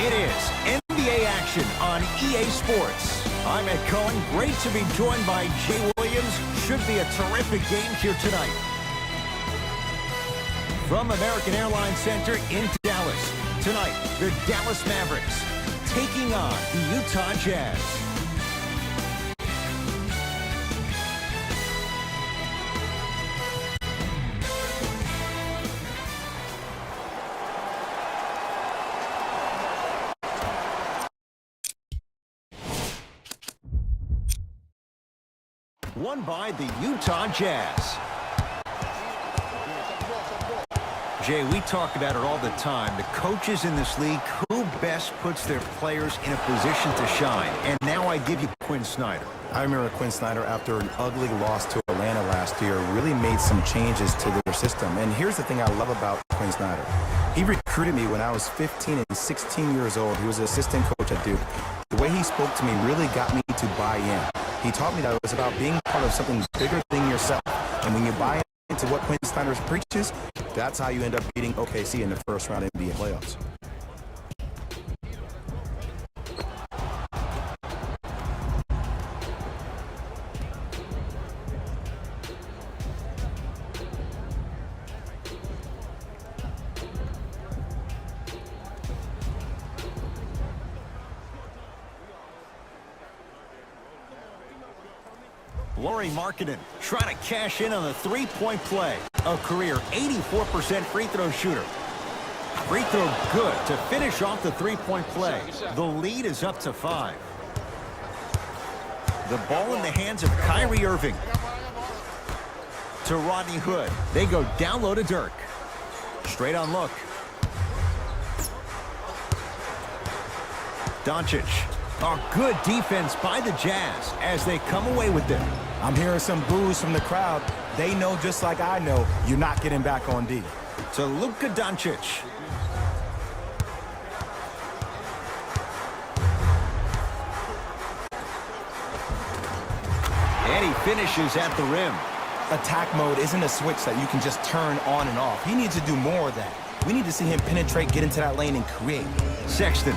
It is NBA action on EA Sports. I'm Ed Cohen. Great to be joined by Jay Williams. Should be a terrific game here tonight. From American Airlines Center in Dallas. Tonight, the Dallas Mavericks taking on the Utah Jazz. Won by the Utah Jazz. Jay, we talk about it all the time. The coaches in this league, who best puts their players in a position to shine? And now I give you Quinn Snyder. I remember Quinn Snyder, after an ugly loss to Atlanta last year, really made some changes to their system. And here's the thing I love about Quinn Snyder. He recruited me when I was 15 and 16 years old. He was an assistant coach at Duke. The way he spoke to me really got me to buy in. He taught me that it was about being part of something bigger than yourself. And when you buy into what Quinn Snyder preaches, that's how you end up beating OKC in the first round of NBA playoffs. Lauri Markkanen trying to cash in on the three-point play. A career 84% free throw shooter. Free throw good to finish off the three-point play. The lead is up to 5. The ball in the hands of Kyrie Irving. To Rodney Hood. They go down low to Dirk. Straight on look. Doncic. A good defense by the Jazz as they come away with it. I'm hearing some boos from the crowd. They know, just like I know, you're not getting back on D. To Luka Doncic. And he finishes at the rim. Attack mode isn't a switch that you can just turn on and off. He needs to do more of that. We need to see him penetrate, get into that lane, and create. Sexton.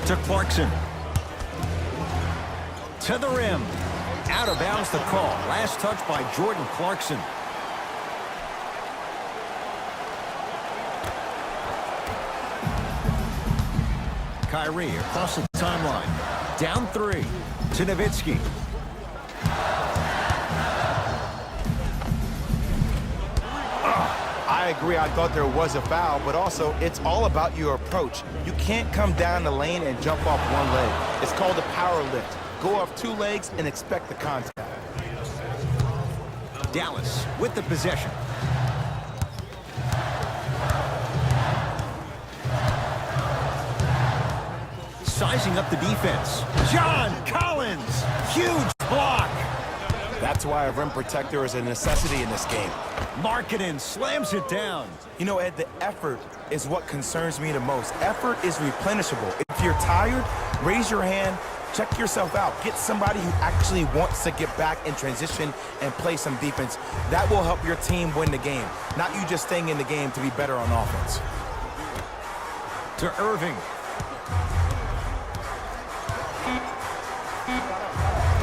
To Clarkson. To the rim. Out of bounds the call. Last touch by Jordan Clarkson. Kyrie across the timeline. Down 3. To Nowitzki. I agree. I thought there was a foul, but also it's all about your approach. You can't come down the lane and jump off one leg. It's called a power lift. Go off 2 legs and expect the contact. Dallas with the possession. Sizing up the defense. John Collins. Huge block. That's why a rim protector is a necessity in this game. Markkanen slams it down. You know, Ed, the effort is what concerns me the most. Effort is replenishable. If you're tired, raise your hand, check yourself out. Get somebody who actually wants to get back in transition and play some defense. That will help your team win the game, not you just staying in the game to be better on offense. To Irving.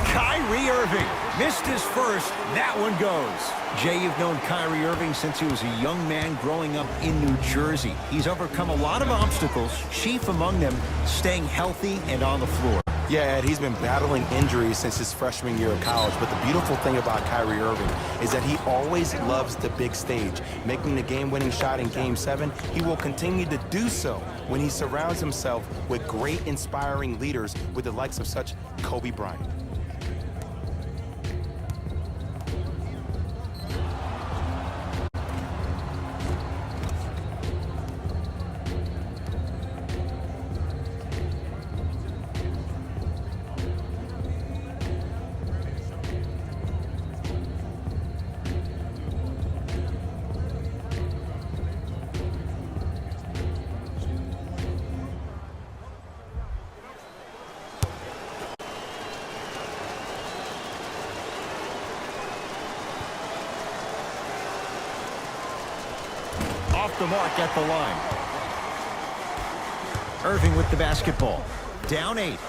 Kyrie Irving missed his first. That one goes. Jay, you've known Kyrie Irving since he was a young man growing up in New Jersey. He's overcome a lot of obstacles, chief among them staying healthy and on the floor. Yeah, Ed, he's been battling injuries since his freshman year of college, but the beautiful thing about Kyrie Irving is that he always loves the big stage. Making the game-winning shot in Game 7, he will continue to do so when he surrounds himself with great, inspiring leaders with the likes of such Kobe Bryant. Off the mark at the line. Irving with the basketball. Down 8.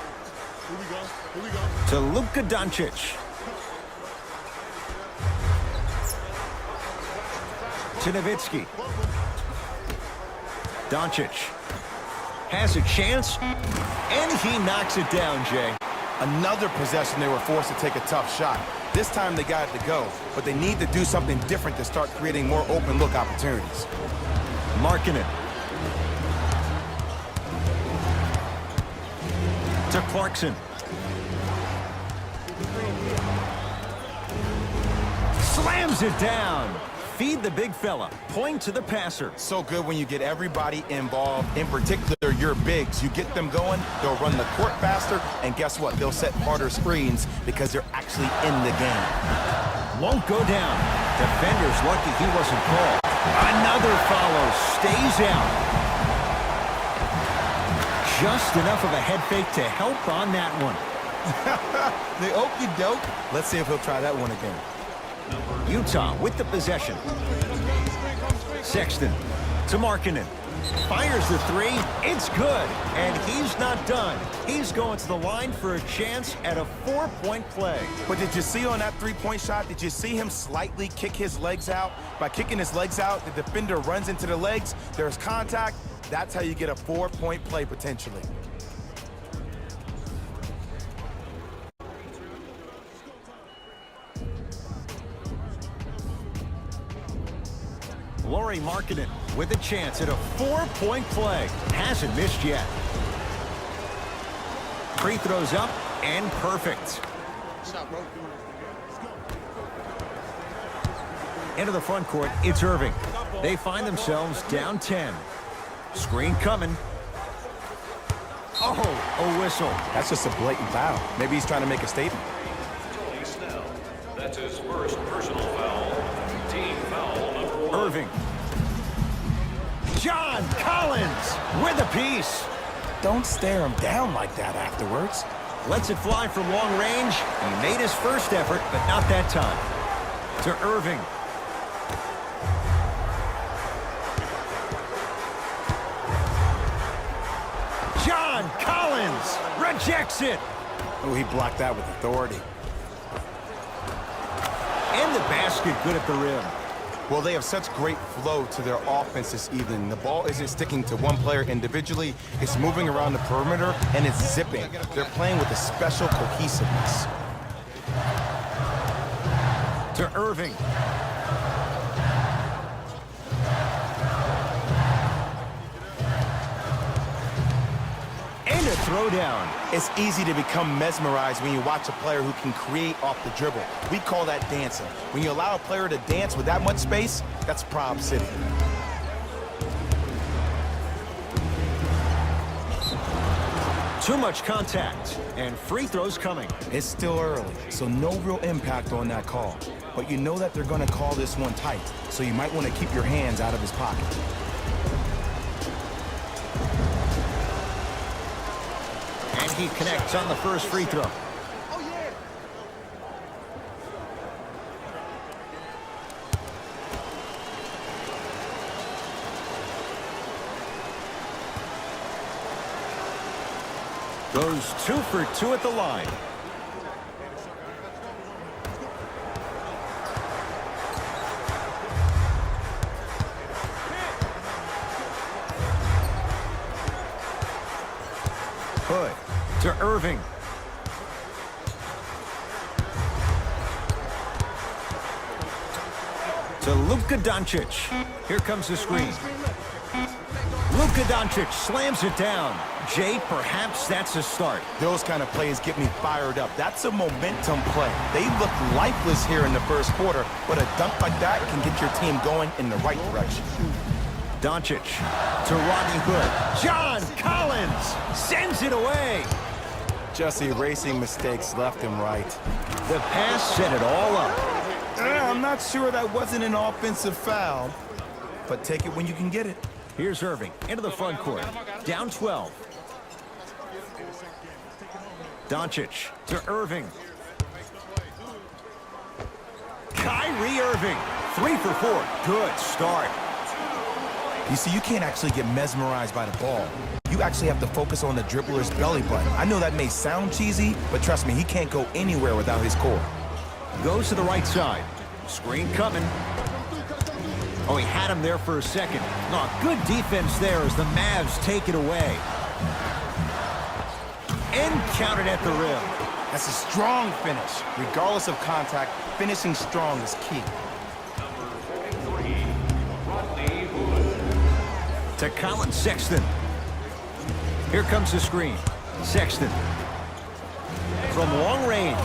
To Luka Doncic. To Nowitzki. Doncic has a chance, and he knocks it down, Jay. Another possession they were forced to take a tough shot. This time they got it to go, but they need to do something different to start creating more open look opportunities. Markkanen. To Clarkson. Slams it down. Feed the big fella. Point to the passer. So good when you get everybody involved, in particular your bigs. You get them going, they'll run the court faster, and guess what? They'll set harder screens because they're actually in the game. Won't go down. Defender's lucky he wasn't called. Another follow. Stays out. Just enough of a head fake to help on that one. The okie doke. Let's see if he'll try that one again. Utah with the possession. Sexton to Markkanen. Fires the 3. It's good. And he's not done. He's going to the line for a chance at a 4-point play. But did you see on that 3-point shot, did you see him slightly kick his legs out? By kicking his legs out, the defender runs into the legs. There's contact. That's how you get a 4-point play potentially. Lauri Markkanen with a chance at a 4-point play. Hasn't missed yet. Free throws up and perfect. Into the front court, it's Irving. They find themselves down 10. Screen coming. Oh, a whistle. That's just a blatant foul. Maybe he's trying to make a statement. That's his first personal foul. Team foul number 1. Irving. John Collins with a piece. Don't stare him down like that afterwards. Lets it fly from long range. He made his first effort, but not that time. To Irving. John Collins rejects it. Oh, he blocked that with authority. And the basket good at the rim. Well, they have such great flow to their offense this evening. The ball isn't sticking to one player individually. It's moving around the perimeter, and it's zipping. They're playing with a special cohesiveness. To Irving. And a throwdown. It's easy to become mesmerized when you watch a player who can create off the dribble. We call that dancing. When you allow a player to dance with that much space, that's Prob City. Too much contact, and free throws coming. It's still early, so no real impact on that call. But you know that they're going to call this one tight, so you might want to keep your hands out of his pocket. And he connects on the first free throw. Goes 2 for 2 at the line. Hood to Irving. To Luka Doncic. Here comes the screen. Luka Doncic slams it down. Jay, perhaps that's a start. Those kind of plays get me fired up. That's a momentum play. They look lifeless here in the first quarter, but a dunk like that can get your team going in the right direction. Doncic to Rodney Hood. John Collins sends it away. Just erasing mistakes left and right. The pass set it all up. I'm not sure that wasn't an offensive foul, but take it when you can get it. Here's Irving into the front court. Down 12. Doncic to Irving. Kyrie Irving. 3 for 4. Good start. You see, you can't actually get mesmerized by the ball. You actually have to focus on the dribbler's belly button. I know that may sound cheesy, but trust me, he can't go anywhere without his core. Goes to the right side. Screen coming. Oh, he had him there for a second. Oh, good defense there as the Mavs take it away. And counted at the rim. That's a strong finish. Regardless of contact, finishing strong is key. To Colin Sexton. Here comes the screen. Sexton. From long range.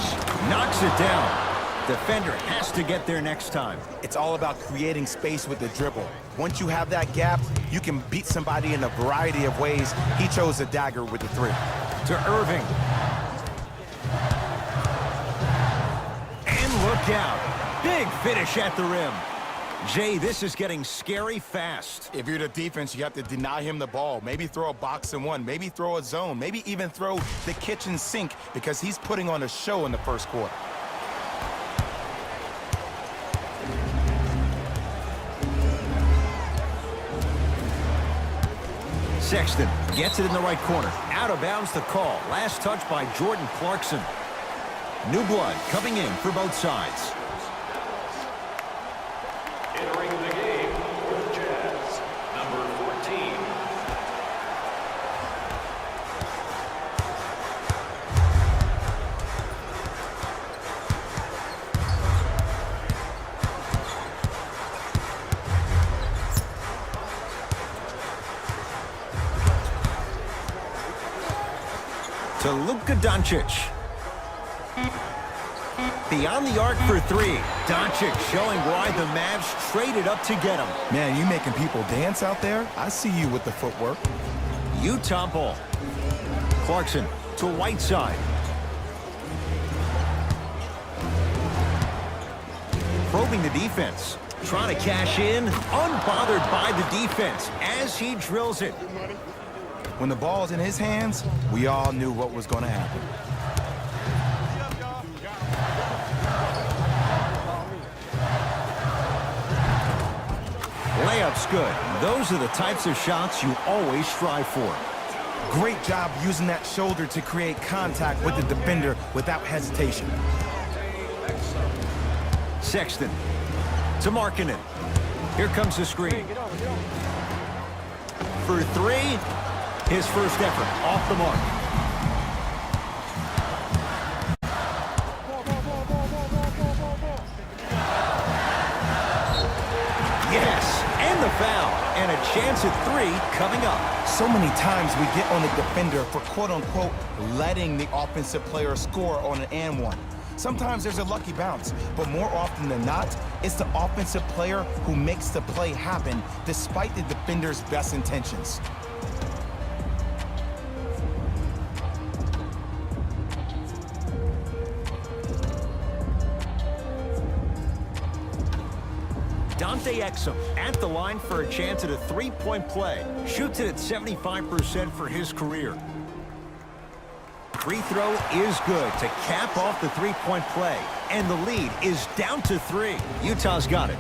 Knocks it down. Defender has to get there next time. It's all about creating space with the dribble. Once you have that gap, you can beat somebody in a variety of ways. He chose a dagger with the three. To Irving. And look out. Big finish at the rim. Jay, this is getting scary fast. If you're the defense, you have to deny him the ball. Maybe throw a box and one. Maybe throw a zone. Maybe even throw the kitchen sink because he's putting on a show in the first quarter. Sexton gets it in the right corner. Out of bounds the call. Last touch by Jordan Clarkson. New blood coming in for both sides. Entering the game for the Jazz, number 14. To Luka Doncic. Beyond the arc for three. Doncic showing why the Mavs traded up to get him. Man, you making people dance out there? I see you with the footwork. Utah ball. Clarkson to Whiteside. Probing the defense. Trying to cash in. Unbothered by the defense as he drills it. When the ball's in his hands, we all knew what was going to happen. Layup's good. Those are the types of shots you always strive for. Great job using that shoulder to create contact with the defender without hesitation. Sexton to Markkanen. Here comes the screen. For three. His first effort off the mark. Yes, and the foul. And a chance at three coming up. So many times we get on the defender for quote-unquote letting the offensive player score on an and one. Sometimes there's a lucky bounce, but more often than not, it's the offensive player who makes the play happen despite the defender's best intentions. Dante Exum at the line for a chance at a three-point play. Shoots it at 75% for his career. Free throw is good to cap off the three-point play. And the lead is down to three. Utah's got it.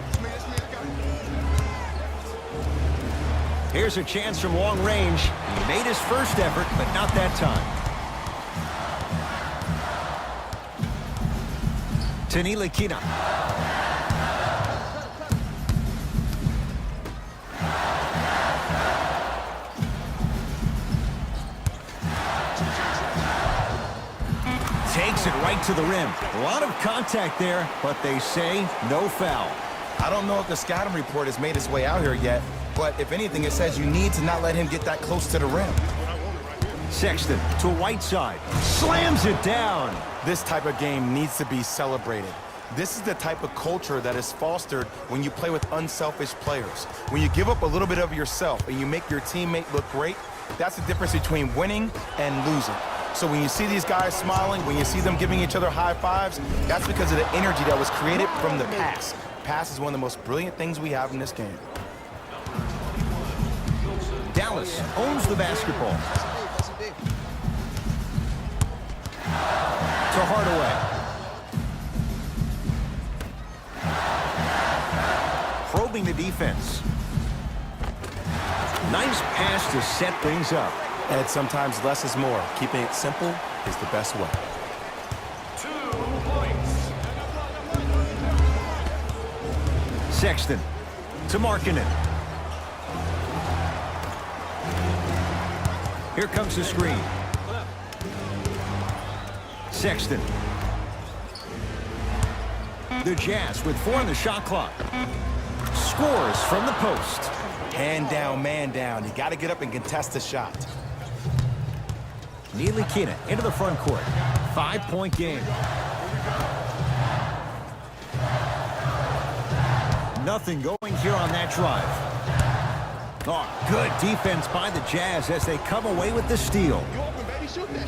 Here's a chance from long range. He made his first effort, but not that time. Ntilikina. Takes it right to the rim. A lot of contact there, but they say no foul. I don't know if the scouting report has made its way out here yet, but if anything, it says you need to not let him get that close to the rim. Sexton to Whiteside. Slams it down. This type of game needs to be celebrated. This is the type of culture that is fostered when you play with unselfish players. When you give up a little bit of yourself and you make your teammate look great, that's the difference between winning and losing. So when you see these guys smiling, when you see them giving each other high fives, that's because of the energy that was created from the pass. Pass is one of the most brilliant things we have in this game. Dallas owns the basketball. To Hardaway. Probing the defense. Nice pass to set things up. And sometimes less is more. Keeping it simple is the best way. 2 points. Sexton to Markkanen. Here comes the screen. Sexton. The Jazz with 4 on the shot clock. Scores from the post. Hand down, man down. You got to get up and contest the shot. Ntilikina into the front court. 5-point game. Nothing going here on that drive. Oh, good defense by the Jazz as they come away with the steal. You open, baby. Shoot that.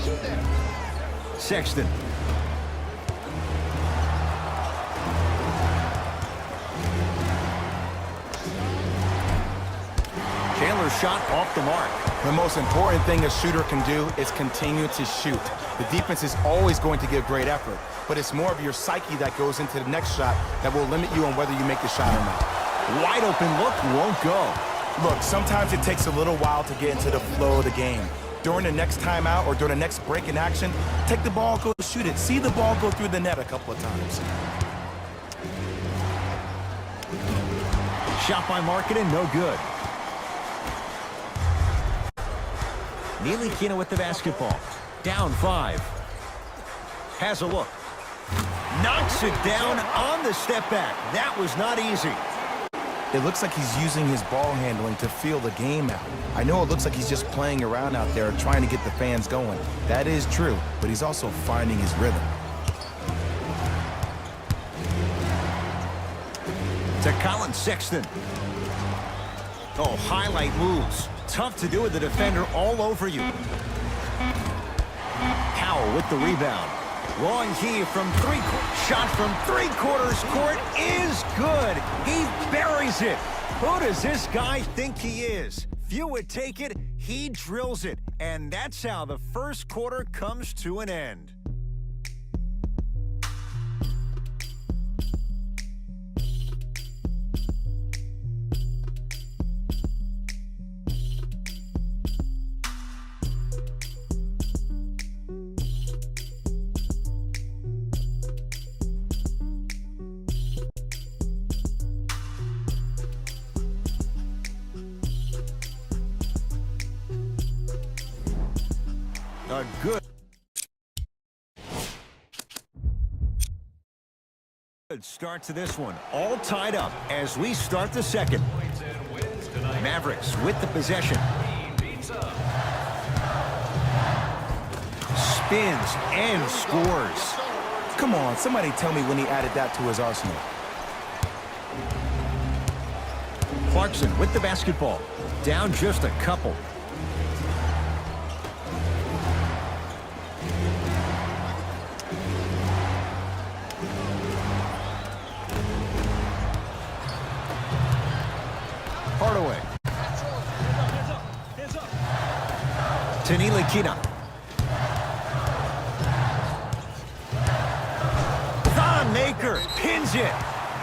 Sexton. Chandler's shot off the mark. The most important thing a shooter can do is continue to shoot. The defense is always going to give great effort, but it's more of your psyche that goes into the next shot that will limit you on whether you make the shot or not. Wide open look won't go. Look, sometimes it takes a little while to get into the flow of the game. During the next timeout or during the next break in action, take the ball, go shoot it. See the ball go through the net a couple of times. Shot by Markkanen, no good. Ntilikina with the basketball. Down 5. Has a look. Knocks it down on the step back. That was not easy. It looks like he's using his ball handling to feel the game out. I know it looks like he's just playing around out there trying to get the fans going. That is true, but he's also finding his rhythm. To Colin Sexton. Oh, highlight moves. Tough to do with the defender all over you. Powell with the rebound. Long heave from shot from 3/4 court is good. He buries it. Who does this guy think he is? Few would take it. He drills it. And that's how the first quarter comes to an end. A good start to this one. All tied up as we start the second. Mavericks with the possession. Spins and scores. Come on, somebody tell me when he added that to his arsenal. Clarkson with the basketball. Down just a couple. Hardaway. To Ntilikina. Thon Maker pins it.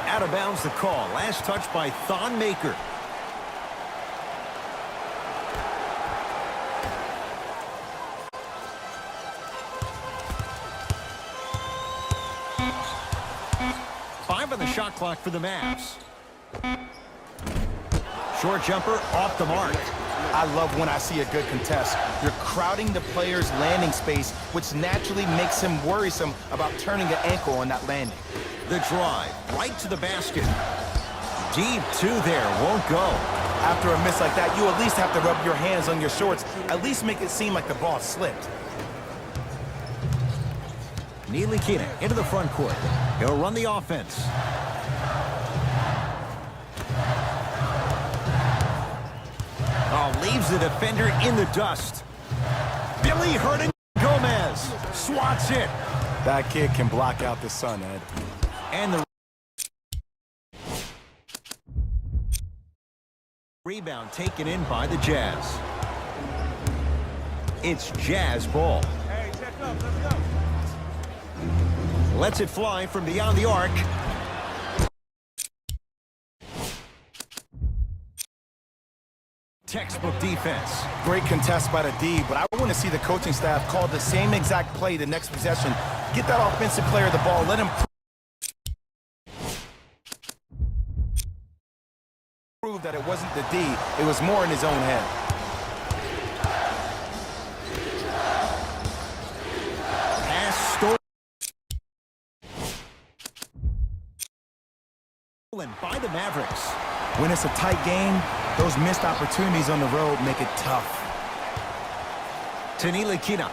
Out of bounds the call. Last touch by Thon Maker. Five on the shot clock for the Mavs. Short jumper off the mark. I love when I see a good contest. You're crowding the player's landing space, which naturally makes him worrisome about turning an ankle on that landing. The drive right to the basket. Deep two there, won't go. After a miss like that, you at least have to rub your hands on your shorts, at least make it seem like the ball slipped. Ntilikina into the front court. He'll run the offense. Oh, leaves the defender in the dust. Billy Gomez swats it. That kid can block out the sun, Ed. And the rebound taken in by the Jazz. It's Jazz ball. Hey, check up. Let's go. Lets it fly from beyond the arc. Textbook defense. Great contest by the D, but I want to see the coaching staff call the same exact play the next possession. Get that offensive player the ball. Let him prove that it wasn't the D. It was more in his own head. Pass stolen by the Mavericks. When it's a tight game, those missed opportunities on the road make it tough. To Nilikina.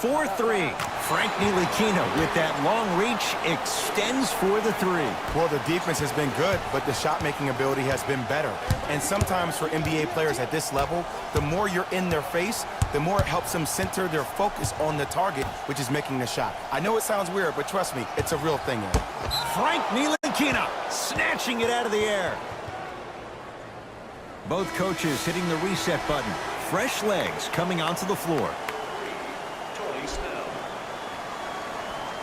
4-3. Frank Nilikina with that long reach extends for the three. Well, the defense has been good, but the shot-making ability has been better. And sometimes for NBA players at this level, the more you're in their face, the more it helps them center their focus on the target, which is making the shot. I know it sounds weird, but trust me, it's a real thing. Frank Nilikina snatching it out of the air. Both coaches hitting the reset button. Fresh legs coming onto the floor. Tony Snell.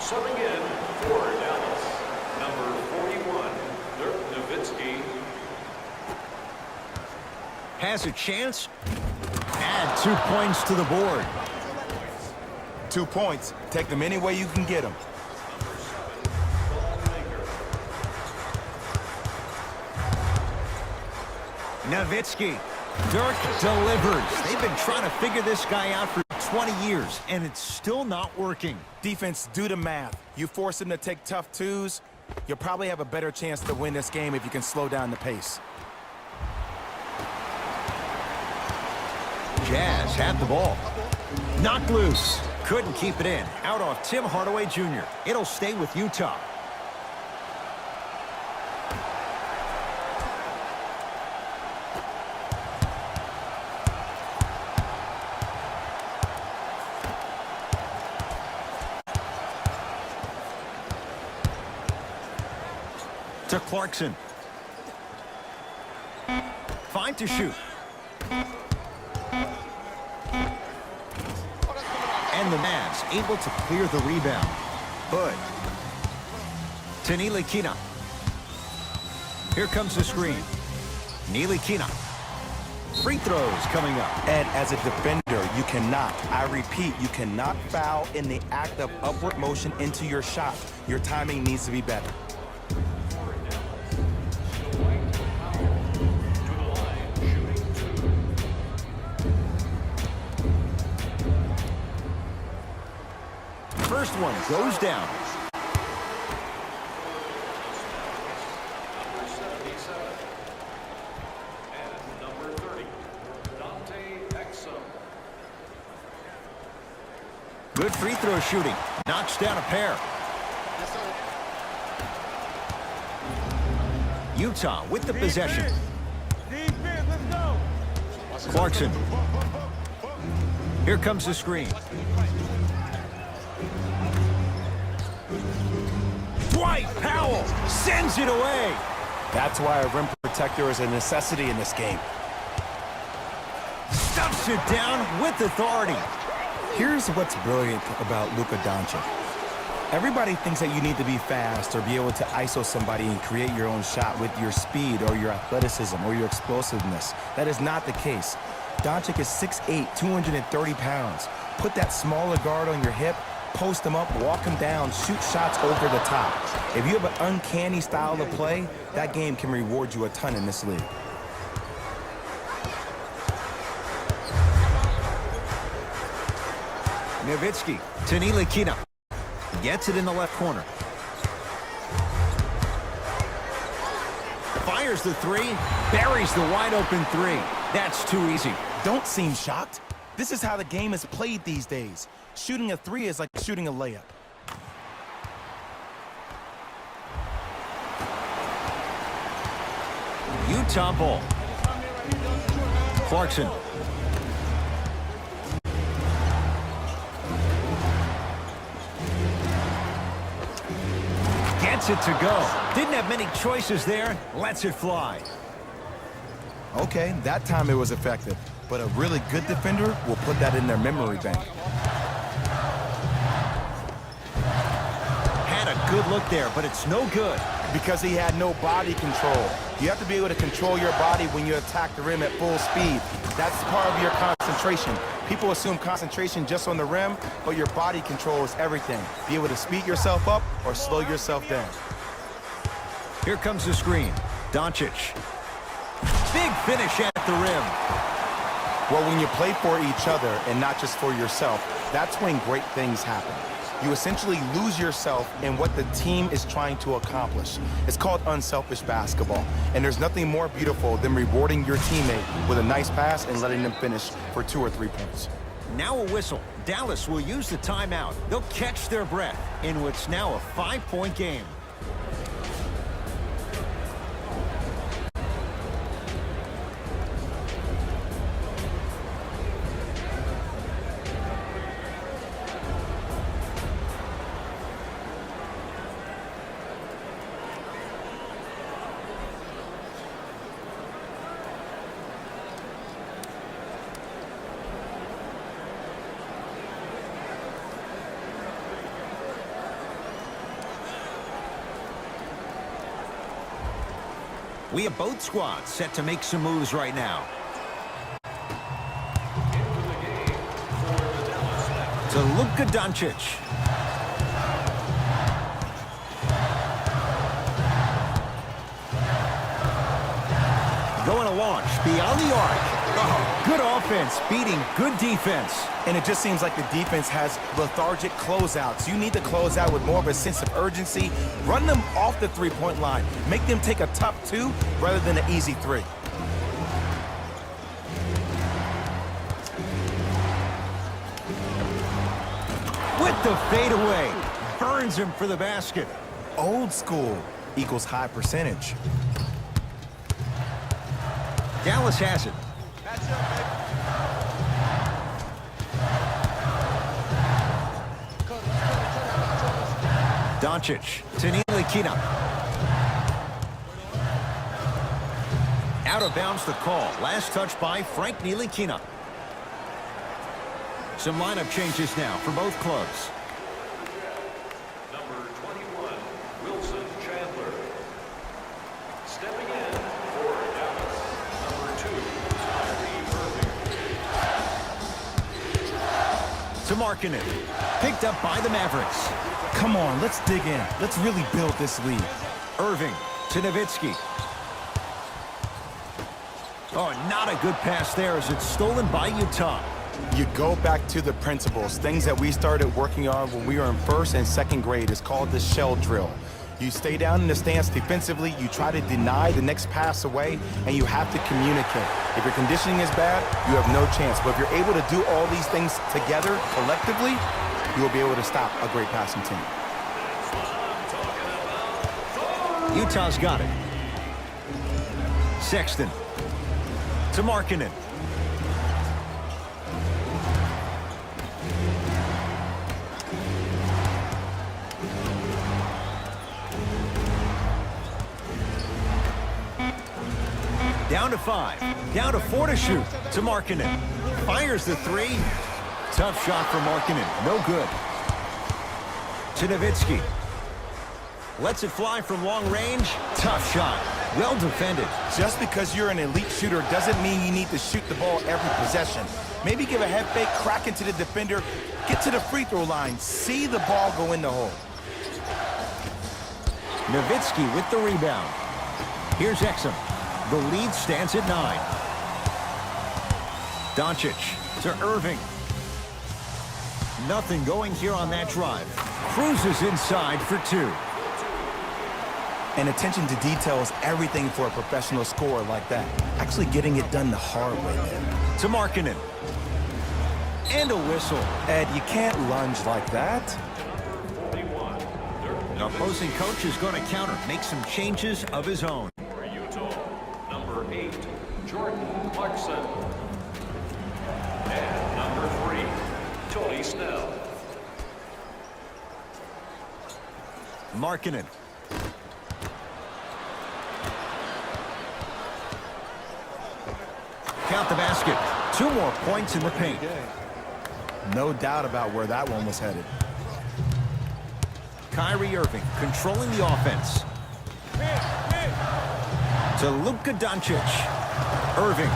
Subbing in for Dallas, number 41, Dirk Nowitzki. Has a chance. Add 2 points to the board. 2 points. Take them any way you can get them. Nowitzki. Dirk delivers. They've been trying to figure this guy out for 20 years, and it's still not working. Defense, do the math. You force him to take tough twos, you'll probably have a better chance to win this game if you can slow down the pace. Jazz have the ball. Knocked loose. Couldn't keep it in. Out off Tim Hardaway Jr. It'll stay with Utah. To Clarkson. 5 to shoot. And the Mavs able to clear the rebound. Hood. To Nilikina. Here comes the screen. Nilikina. Free throws coming up. Ed, as a defender, you cannot, I repeat, you cannot foul in the act of upward motion into your shot. Your timing needs to be better. First one goes down. Number 30, Dante Exum. Good free throw shooting. Knocks down a pair. Utah with the possession. Defense, let's go. Clarkson. Here comes the screen. Dwight Powell sends it away. That's why a rim protector is a necessity in this game. Stuffs it down with authority. Here's what's brilliant about Luka Doncic. Everybody thinks that you need to be fast or be able to ISO somebody and create your own shot with your speed or your athleticism or your explosiveness. That is not the case. Doncic is 6'8", 230 pounds. Put that smaller guard on your hip, post him up, walk him down, shoot shots over the top. If you have an uncanny style to play, that game can reward you a ton in this league. Nowitzki to Nilikina. Gets it in the left corner. Fires the three, buries the wide open three. That's too easy. Don't seem shocked. This is how the game is played these days. Shooting a three is like shooting a layup. Utah ball. Clarkson. Gets it to go. Didn't have many choices there. Lets it fly. Okay, that time it was effective. But a really good defender will put that in their memory bank. Had a good look there, but it's no good. Because he had no body control. You have to be able to control your body when you attack the rim at full speed. That's part of your concentration. People assume concentration just on the rim, but your body control is everything. Be able to speed yourself up or slow yourself down. Here comes the screen. Doncic. Big finish at the rim. Well, when you play for each other and not just for yourself, that's when great things happen. You essentially lose yourself in what the team is trying to accomplish. It's called unselfish basketball. And there's nothing more beautiful than rewarding your teammate with a nice pass and letting them finish for 2 or 3 points. Now a whistle. Dallas will use the timeout. They'll catch their breath in what's now a 5-point game. We have both squads set to make some moves right now. To Luka Doncic. Going to launch beyond the arc. Oh, good offense, beating good defense. And it just seems like the defense has lethargic closeouts. You need to close out with more of a sense of urgency. Run them off the three-point line. Make them take a tough 2 rather than an easy 3. With the fadeaway. Burns him for the basket. Old school equals high percentage. Dallas has it. Doncic to Ntilikina. Out of bounds the call. Last touch by Frank Ntilikina. Some lineup changes now for both clubs. Number 21, Wilson Chandler. Stepping in for Dallas, number 2, Kyrie Irving. To Markkanen. Picked up by the Mavericks. Come on, let's dig in. Let's really build this lead. Irving to Nowitzki. Oh, not a good pass there as it's stolen by Utah. You go back to the principles, things that we started working on when we were in 1st and 2nd grade. It's called the shell drill. You stay down in the stance defensively, you try to deny the next pass away, and you have to communicate. If your conditioning is bad, you have no chance. But if you're able to do all these things together, collectively, you will be able to stop a great passing team. Utah's got it. Sexton to Markkanen. Down to 5. Down to 4 to shoot. To Markkanen. Fires the 3. Tough shot for Markkanen. No good. To Nowitzki. Lets it fly from long range. Tough shot. Well defended. Just because you're an elite shooter doesn't mean you need to shoot the ball every possession. Maybe give a head fake, crack into the defender, get to the free throw line, see the ball go in the hole. Nowitzki with the rebound. Here's Exum. The lead stands at 9. Doncic to Irving. Nothing going here on that drive. Cruises inside for 2. And attention to detail is everything for a professional scorer like that. Actually getting it done the hard way there. To Markkanen. And a whistle. Ed, you can't lunge like that. The opposing coach is going to counter, make some changes of his own. For Utah, number 8, Jordan Clarkson. And number 3, Tony Snell. Markkanen. Count the basket. 2 more points in the paint. No doubt about where that one was headed. Kyrie Irving controlling the offense. To Luka Doncic. Irving.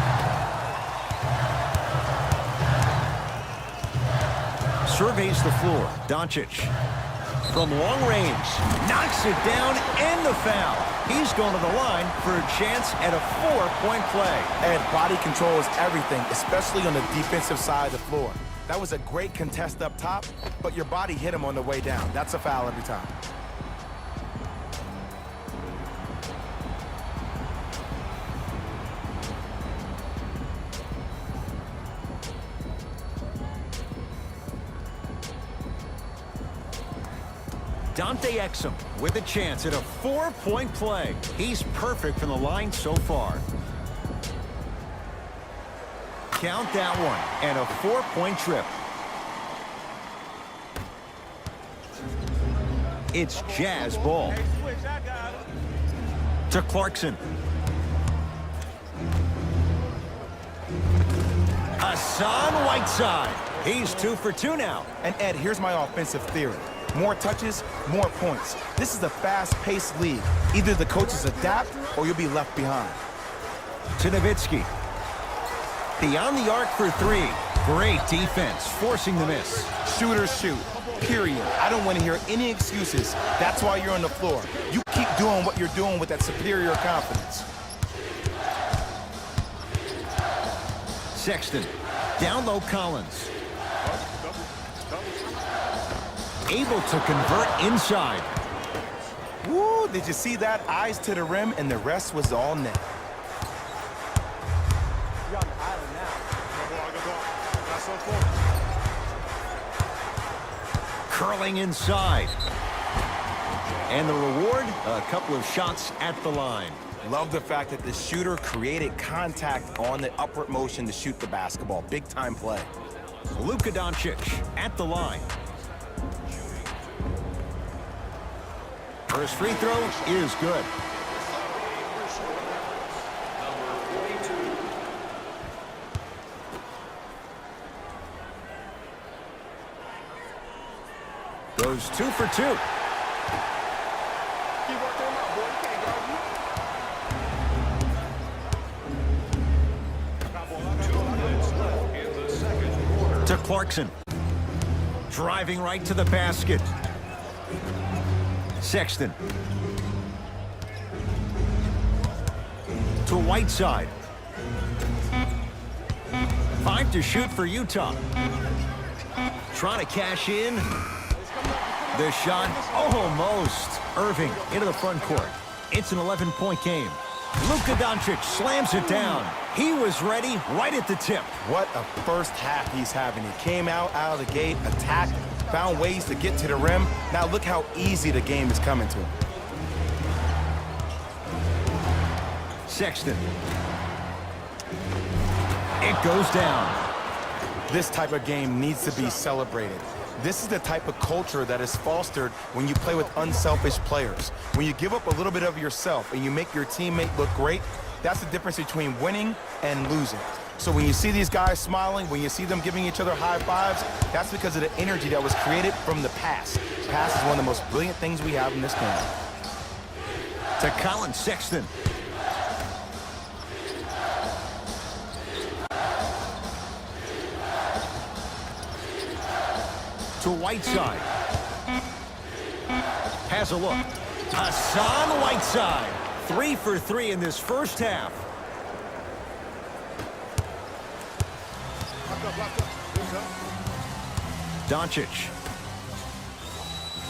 Surveys the floor. Doncic. From long range. Knocks it down and the foul. He's going to the line for a chance at a 4-point play. And body control is everything, especially on the defensive side of the floor. That was a great contest up top, but your body hit him on the way down. That's a foul every time. Dante Exum with a chance at a 4-point play. He's perfect from the line so far. Count that one, and a 4-point trip. It's Jazz ball. To Clarkson. Hassan Whiteside. He's 2 for 2 now. And Ed, here's my offensive theory. More touches, more points. This is a fast-paced league. Either the coaches adapt or you'll be left behind. To Nowitzki. Beyond the arc for 3. Great defense, forcing the miss. Shooters shoot, period. I don't want to hear any excuses. That's why you're on the floor. You keep doing what you're doing with that superior confidence. Sexton. Down low Collins. Able to convert inside. Woo, did you see that? Eyes to the rim, and the rest was all net. You're on the island now. Curling inside. And the reward, a couple of shots at the line. Love the fact that the shooter created contact on the upward motion to shoot the basketball. Big time play. Luka Doncic at the line. First free throw is good. Goes 2 for 2. To Clarkson. Driving right to the basket. Sexton. To Whiteside. 5 to shoot for Utah. Trying to cash in. The shot almost. Irving into the front court. It's an 11-point game. Luka Doncic slams it down. He was ready right at the tip. What a first half he's having. He came out of the gate, attacked, found ways to get to the rim. Now look how easy the game is coming to him. Sexton. It goes down. This type of game needs to be celebrated. This is the type of culture that is fostered when you play with unselfish players. When you give up a little bit of yourself and you make your teammate look great, that's the difference between winning and losing. So when you see these guys smiling, when you see them giving each other high fives, that's because of the energy that was created from the pass. Pass is one of the most brilliant things we have in this game. To Colin Sexton. To Whiteside. Has a look. Hassan Whiteside. 3 for 3 in this first half. Doncic.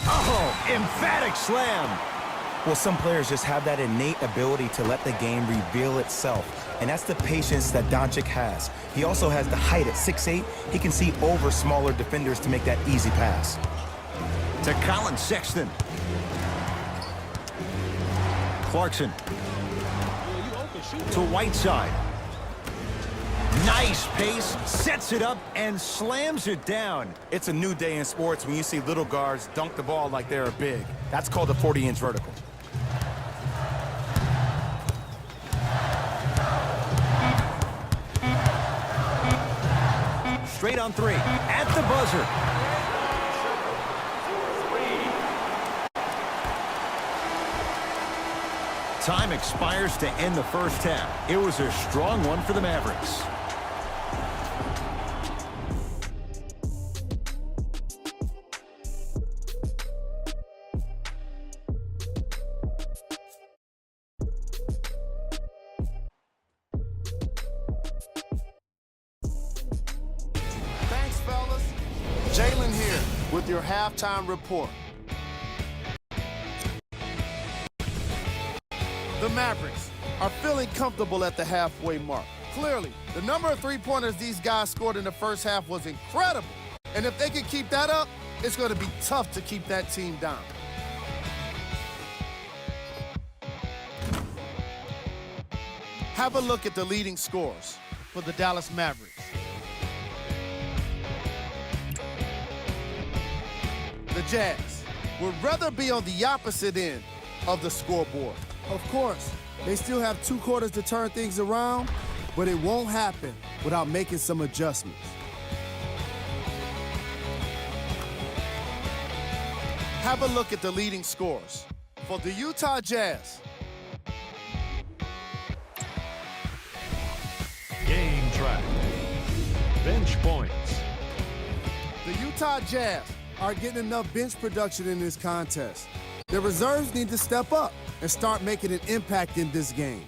Oh, emphatic slam. Well, some players just have that innate ability to let the game reveal itself. And that's the patience that Doncic has. He also has the height at 6'8". He can see over smaller defenders to make that easy pass. To Colin Sexton. Clarkson. To Whiteside. Nice pace, sets it up, and slams it down. It's a new day in sports when you see little guards dunk the ball like they're big. That's called a 40-inch vertical. Straight on 3, at the buzzer. Time expires to end the first half. It was a strong one for the Mavericks. Thanks, fellas. Jalen here with your halftime report. The Mavericks are feeling comfortable at the halfway mark. Clearly, the number of three-pointers these guys scored in the first half was incredible. And if they can keep that up, it's going to be tough to keep that team down. Have a look at the leading scores for the Dallas Mavericks. The Jazz would rather be on the opposite end of the scoreboard. Of course, they still have 2 quarters to turn things around, but it won't happen without making some adjustments. Have a look at the leading scores for the Utah Jazz. Game track. Bench points. The Utah Jazz are getting enough bench production in this contest. Their reserves need to step up and start making an impact in this game.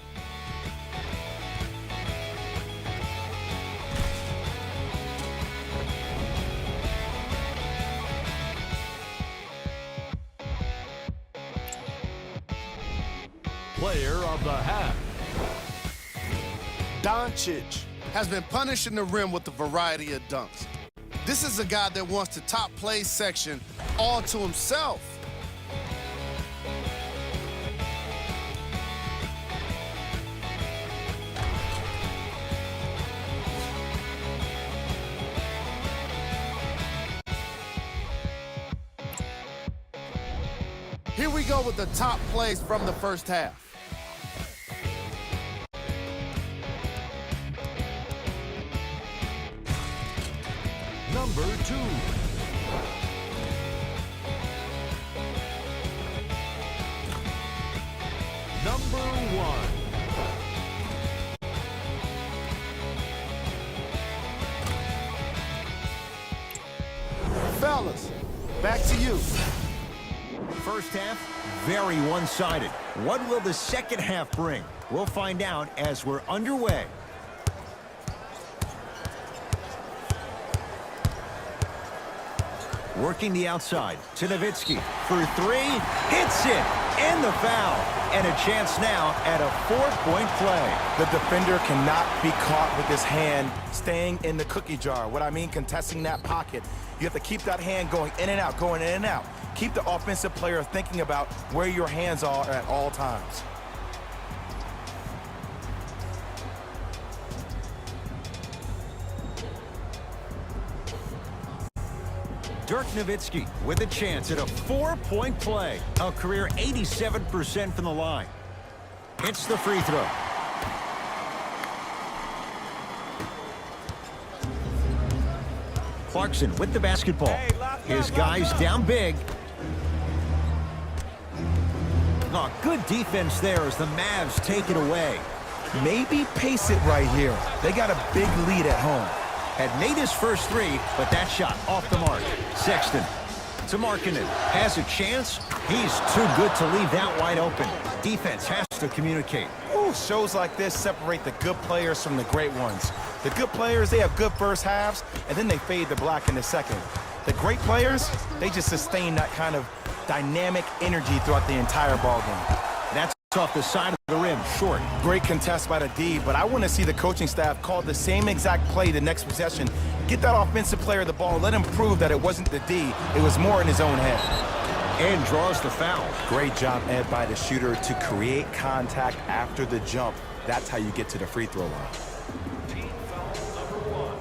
Player of the half. Doncic has been punishing the rim with a variety of dunks. This is a guy that wants the top play section all to himself. Here we go with the top plays from the first half. Number 2. Number 1. Fellas, back to you. First half, very one-sided. What will the second half bring? We'll find out as we're underway. Working the outside to Nowitzki for 3, hits it, and the foul. And a chance now at a 4-point play. The defender cannot be caught with his hand staying in the cookie jar. What I mean, contesting that pocket. You have to keep that hand going in and out, going in and out. Keep the offensive player thinking about where your hands are at all times. Dirk Nowitzki with a chance at a 4-point play. A career 87% from the line. Hits the free throw. Clarkson with the basketball. His guys down big. Oh, good defense there as the Mavs take it away. Maybe pace it right here. They got a big lead at home. Had made his first 3, but that shot off the mark. Sexton to Markkanen. Has a chance. He's too good to leave that wide open. Defense has to communicate. Ooh, shows like this separate the good players from the great ones. The good players, they have good first halves, and then they fade to black in the second. The great players, they just sustain that kind of dynamic energy throughout the entire ballgame. That's off the side of the rim, short. Great contest by the D, but I want to see the coaching staff call the same exact play the next possession. Get that offensive player the ball. Let him prove that it wasn't the D. It was more in his own head. And draws the foul. Great job, Ed, by the shooter to create contact after the jump. That's how you get to the free throw line. Team foul number 1.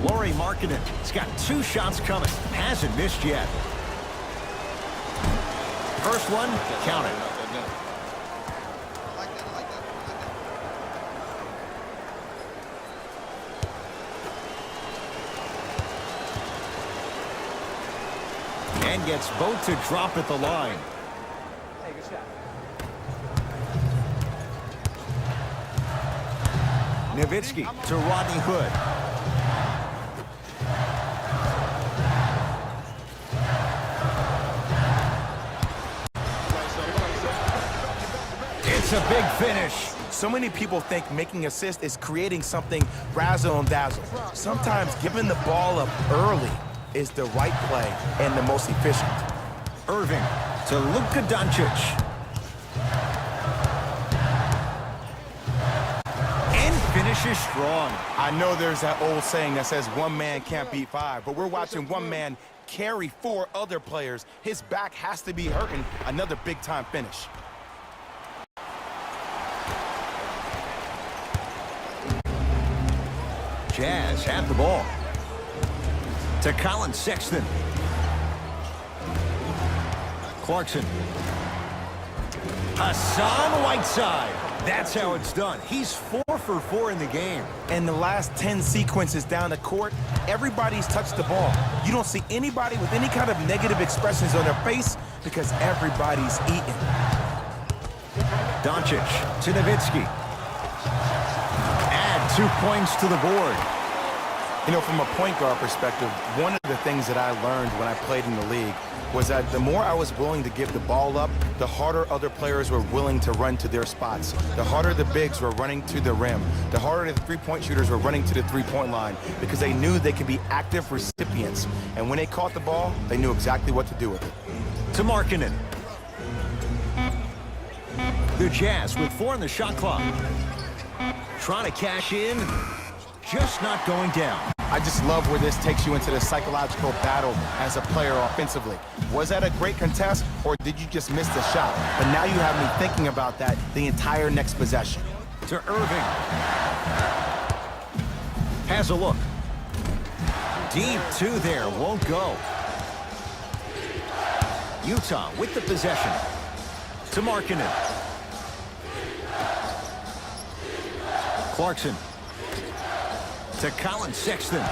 Lauri Markkanen. He's got 2 shots coming. Hasn't missed yet. First one, count it. And gets both to drop at the line. Hey, good shot. Nowitzki to Rodney Hood. It's a big finish. So many people think making assists is creating something razzle and dazzle. Sometimes giving the ball up early is the right play and the most efficient. Irving to Luka Doncic. And finishes strong. I know there's that old saying that says one man can't beat five, but we're watching one man carry four other players. His back has to be hurting. Another big-time finish. Jazz have the ball. To Colin Sexton. Clarkson. Hassan Whiteside. That's how it's done. He's 4 for 4 in the game. In the last 10 sequences down the court, everybody's touched the ball. You don't see anybody with any kind of negative expressions on their face because everybody's eating. Doncic to Nowitzki. Add 2 points to the board. You know, from a point guard perspective, one of the things that I learned when I played in the league was that the more I was willing to give the ball up, the harder other players were willing to run to their spots. The harder the bigs were running to the rim. The harder the three-point shooters were running to the three-point line because they knew they could be active recipients. And when they caught the ball, they knew exactly what to do with it. To Markkanen. The Jazz with 4 on the shot clock. Trying to cash in. Just not going down. I just love where this takes you into the psychological battle as a player offensively. Was that a great contest, or did you just miss the shot? But now you have me thinking about that the entire next possession. To Irving. Has a look. Deep 2 there, won't go. Utah with the possession. To Markkanen. Clarkson. To Colin Sexton.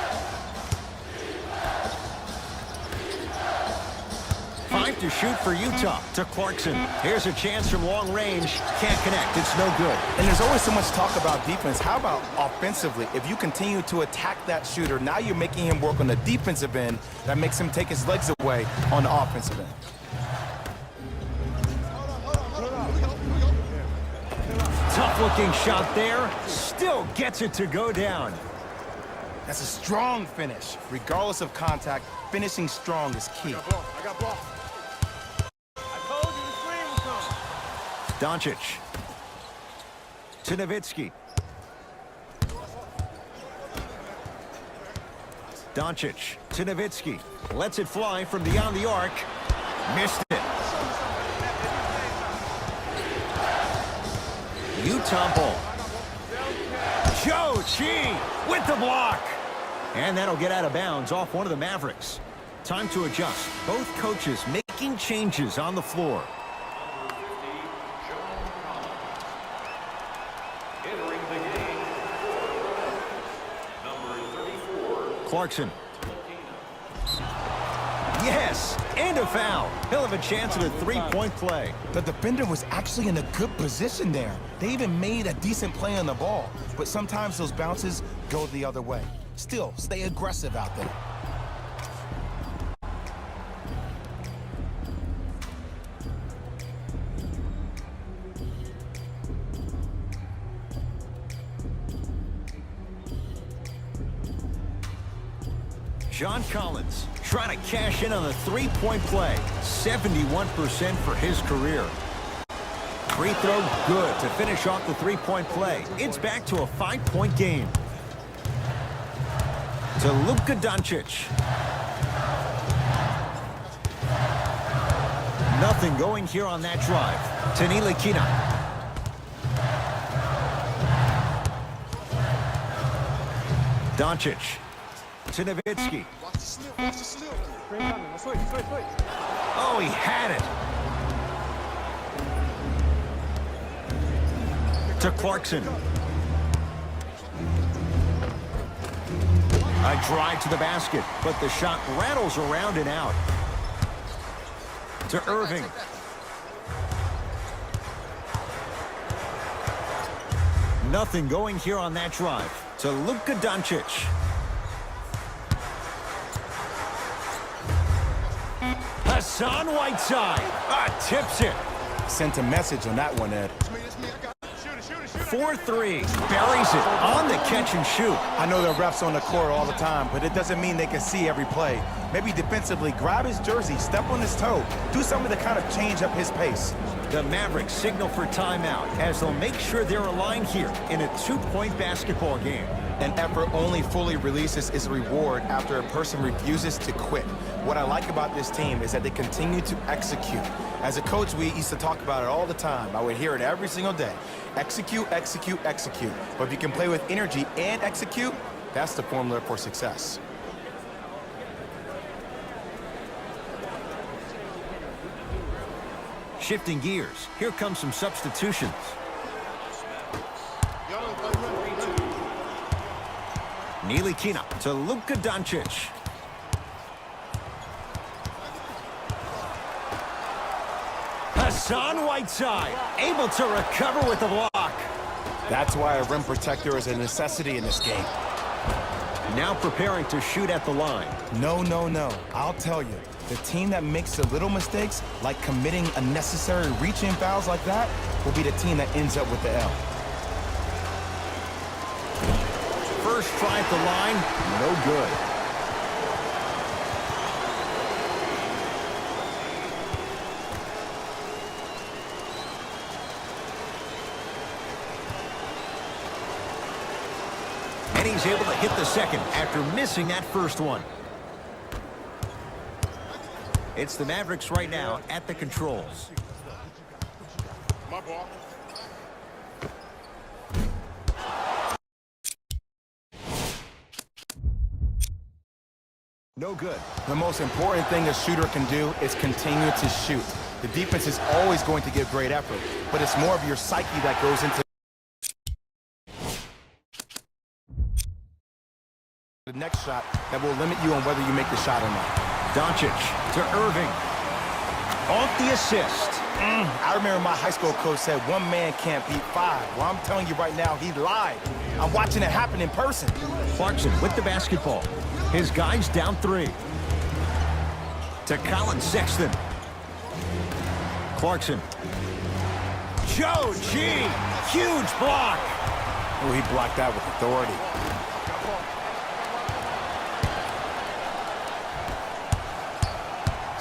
5 to shoot for Utah. To Clarkson. Here's a chance from long range. Can't connect. It's no good. And there's always so much talk about defense. How about offensively? If you continue to attack that shooter, now you're making him work on the defensive end. That makes him take his legs away on the offensive end. Tough-looking shot there. Still gets it to go down. That's a strong finish. Regardless of contact, finishing strong is key. I got ball. I told you the screen was coming. Doncic. To Nowitzki. Doncic to Nowitzki. Lets it fly from beyond the arc. Missed it. Utah ball. Joe Chi with the block. And that'll get out of bounds off one of the Mavericks. Time to adjust. Both coaches making changes on the floor. Entering the game, number 34. Clarkson. Yes, and a foul. He'll have a chance at a three-point play. The defender was actually in a good position there. They even made a decent play on the ball. But sometimes those bounces go the other way. Still, stay aggressive out there. John Collins trying to cash in on the three-point play. 71% for his career. Free throw good to finish off the three-point play. It's back to a 5-point game. To Luka Doncic. Nothing going here on that drive. To Ntilikina. Doncic. To Nowitzki. Watch the slip, watch the slip. Screen coming. Switch. Oh, he had it. To Clarkson. A drive to the basket, but the shot rattles around and out. to Irving. Nothing going here on that drive. To Luka Doncic. Hassan Whiteside. Tips it. Sent a message on that one, Ed. 4-3. Buries it on the catch and shoot. I know there are refs on the court all the time, but it doesn't mean they can see every play. Maybe defensively, grab his jersey, step on his toe, do something to kind of change up his pace. The Mavericks signal for timeout as they'll make sure they're aligned here in a 2-point basketball game. An effort only fully releases its reward after a person refuses to quit. What I like about this team is that they continue to execute. As a coach, we used to talk about it all the time. I would hear it every single day. Execute, execute, execute. But if you can play with energy and execute, that's the formula for success. Shifting gears, here comes some substitutions. Ntilikina to Luka Doncic. Hassan Whiteside able to recover with the block. That's why a rim protector is a necessity in this game. Now preparing to shoot at the line. No, no, no. I'll tell you. The team that makes the little mistakes, like committing unnecessary reach-in fouls like that, will be the team that ends up with the L. First try at the line, no good. And he's able to hit the second after missing that first one. It's the Mavericks right now at the controls. My ball. No good. The most important thing a shooter can do is continue to shoot. The defense is always going to give great effort, but it's more of your psyche that goes into the next shot that will limit you on whether you make the shot or not. Doncic to Irving. Off the assist. I remember my high school coach said one man can't beat five. Well, I'm telling you right now, he lied. I'm watching it happen in person. Clarkson with the basketball. His guys down 3. To Colin Sexton. Clarkson. Joe G. Huge block. Oh, he blocked that with authority.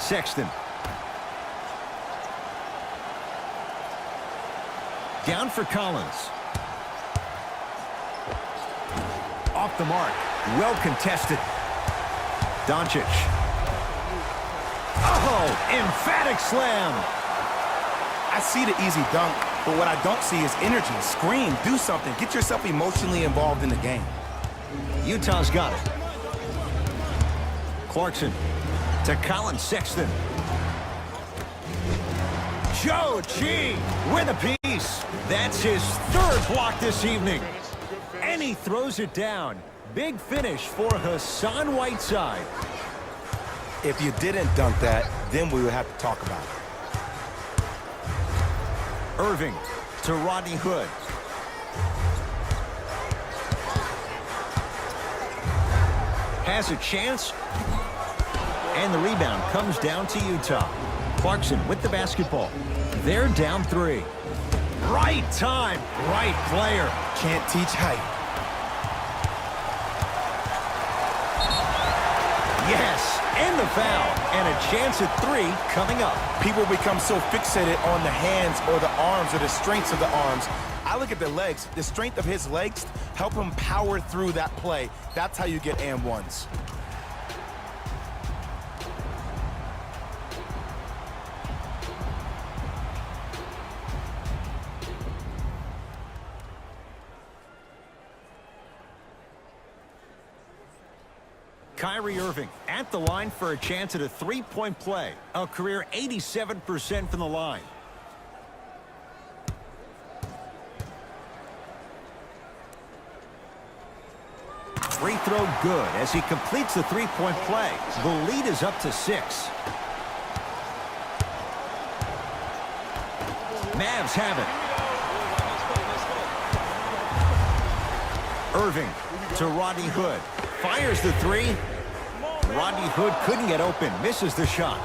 Sexton. Down for Collins. Off the mark. Well contested. Doncic. Oh, emphatic slam. I see the easy dunk, but what I don't see is energy. Scream, do something. Get yourself emotionally involved in the game. Utah's got it. Clarkson to Colin Sexton. Joe G with a piece. That's his 3rd block this evening. And he throws it down. Big finish for Hassan Whiteside. If you didn't dunk that, then we would have to talk about it. Irving to Rodney Hood. Has a chance. And the rebound comes down to Utah. Clarkson with the basketball. They're down 3. Right time, right player. Can't teach height. Yes, and the foul. And a chance at 3 coming up. People become so fixated on the hands or the arms or the strengths of the arms. I look at the legs. The strength of his legs help him power through that play. That's how you get and ones. Kyrie Irving at the line for a chance at a 3-point play. A career 87% from the line. Free throw good as he completes the 3-point play. The lead is up to 6. Mavs have it. Irving to Rodney Hood. Fires the three. Rodney Hood couldn't get open. Misses the shot.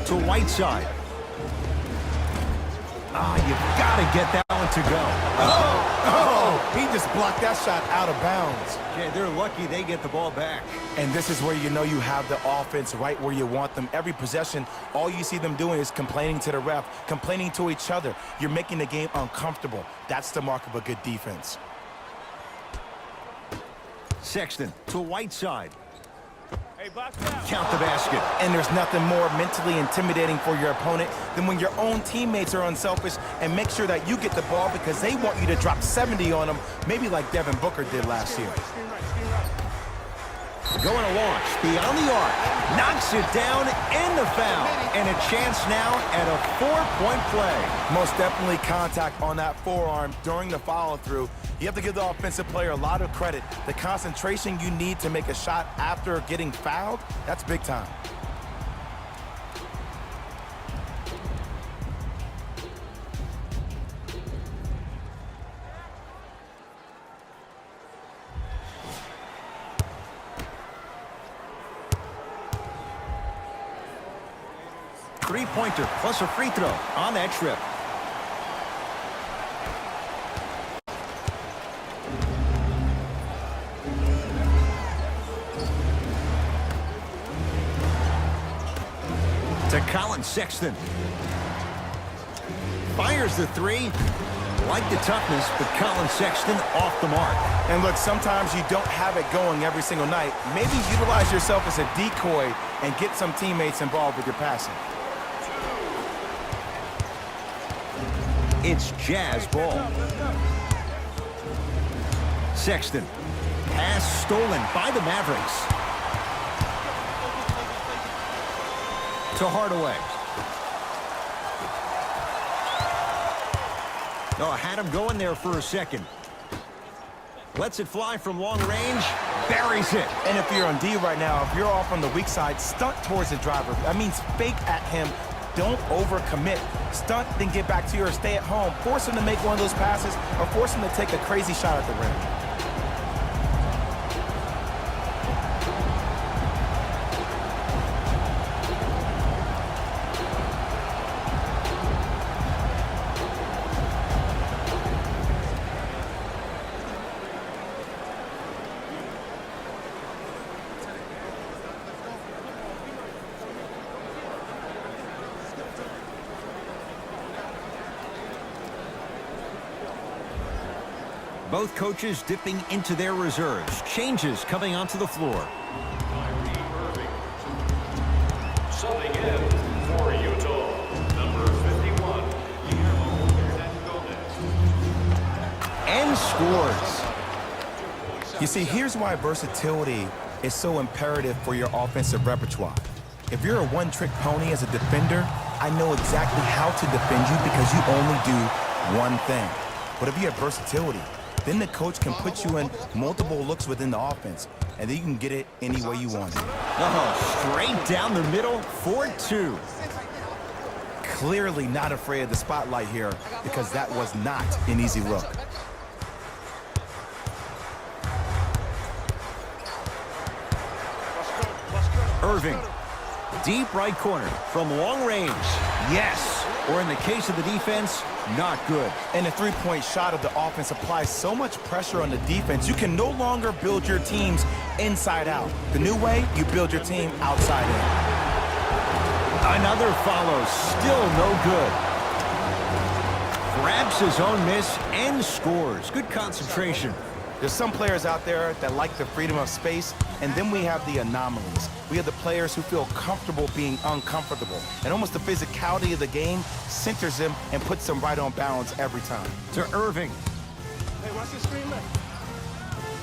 To Whiteside. You've got to get that one to go. He just blocked that shot out of bounds. Yeah, they're lucky they get the ball back. And this is where you know you have the offense right where you want them. Every possession, all you see them doing is complaining to the ref, complaining to each other. You're making the game uncomfortable. That's the mark of a good defense. Sexton to Whiteside. Hey, box out. Count the basket. And there's nothing more mentally intimidating for your opponent than when your own teammates are unselfish and make sure that you get the ball because they want you to drop 70 on them, maybe like Devin Booker did last year. Going to launch beyond the arc. Knocks it down and the foul. And a chance now at a 4-point play. Most definitely contact on that forearm during the follow-through. You have to give the offensive player a lot of credit. The concentration you need to make a shot after getting fouled, that's big time. Three-pointer plus a free throw on that trip. To Colin Sexton. Fires the three. Like the toughness, but Colin Sexton off the mark. And look, sometimes you don't have it going every single night. Maybe utilize yourself as a decoy and get some teammates involved with your passing. It's Jazz ball. Sexton. Pass stolen by the Mavericks. To Hardaway. Had him going there for a second. Lets it fly from long range. Buries it. And if you're on D right now, if you're off on the weak side, stunt towards the driver. That means fake at him. Don't overcommit. Stunt, then get back to you or stay at home. Force him to make one of those passes or force him to take a crazy shot at the rim. Both coaches dipping into their reserves. Changes coming onto the floor. Subbing in for Utah, number 51, And scores. You see, here's why versatility is so imperative for your offensive repertoire. If you're a one-trick pony as a defender, I know exactly how to defend you because you only do one thing. But if you have versatility, then the coach can put you in multiple looks within the offense, and then you can get it any way you want it. Straight down the middle, 4-2. Clearly not afraid of the spotlight here because that was not an easy look. Irving, deep right corner from long range. Yes. Or in the case of the defense, not good. And the three-point shot of the offense applies so much pressure on the defense, you can no longer build your teams inside out. The new way, you build your team outside in. Another follow, still no good. Grabs his own miss and scores. Good concentration. There's some players out there that like the freedom of space, and then we have the anomalies. We have the players who feel comfortable being uncomfortable. And almost the physicality of the game centers them and puts them right on balance every time. To Irving. Hey, watch the screen left.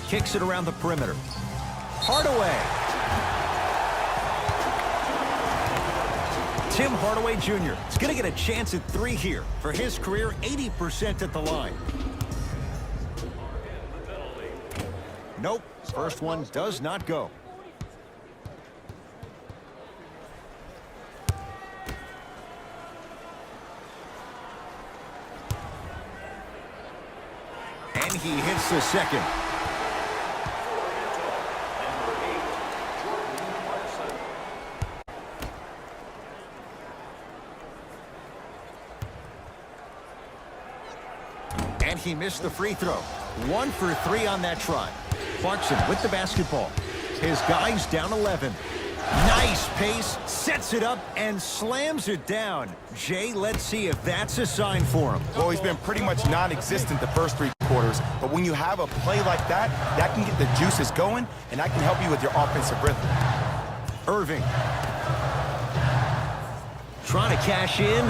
Kicks it around the perimeter. Hardaway. Tim Hardaway Jr. is going to get a chance at three here. For his career, 80% at the line. Nope. First one does not go. And he hits the second. And he missed the free throw. 1 for 3 on that try. Clarkson with the basketball. His guy's down 11. Nice pace, sets it up, and slams it down. Jay, let's see if that's a sign for him. Well, he's been pretty much non-existent the first 3 quarters, but when you have a play like that, that can get the juices going, and that can help you with your offensive rhythm. Irving. Trying to cash in.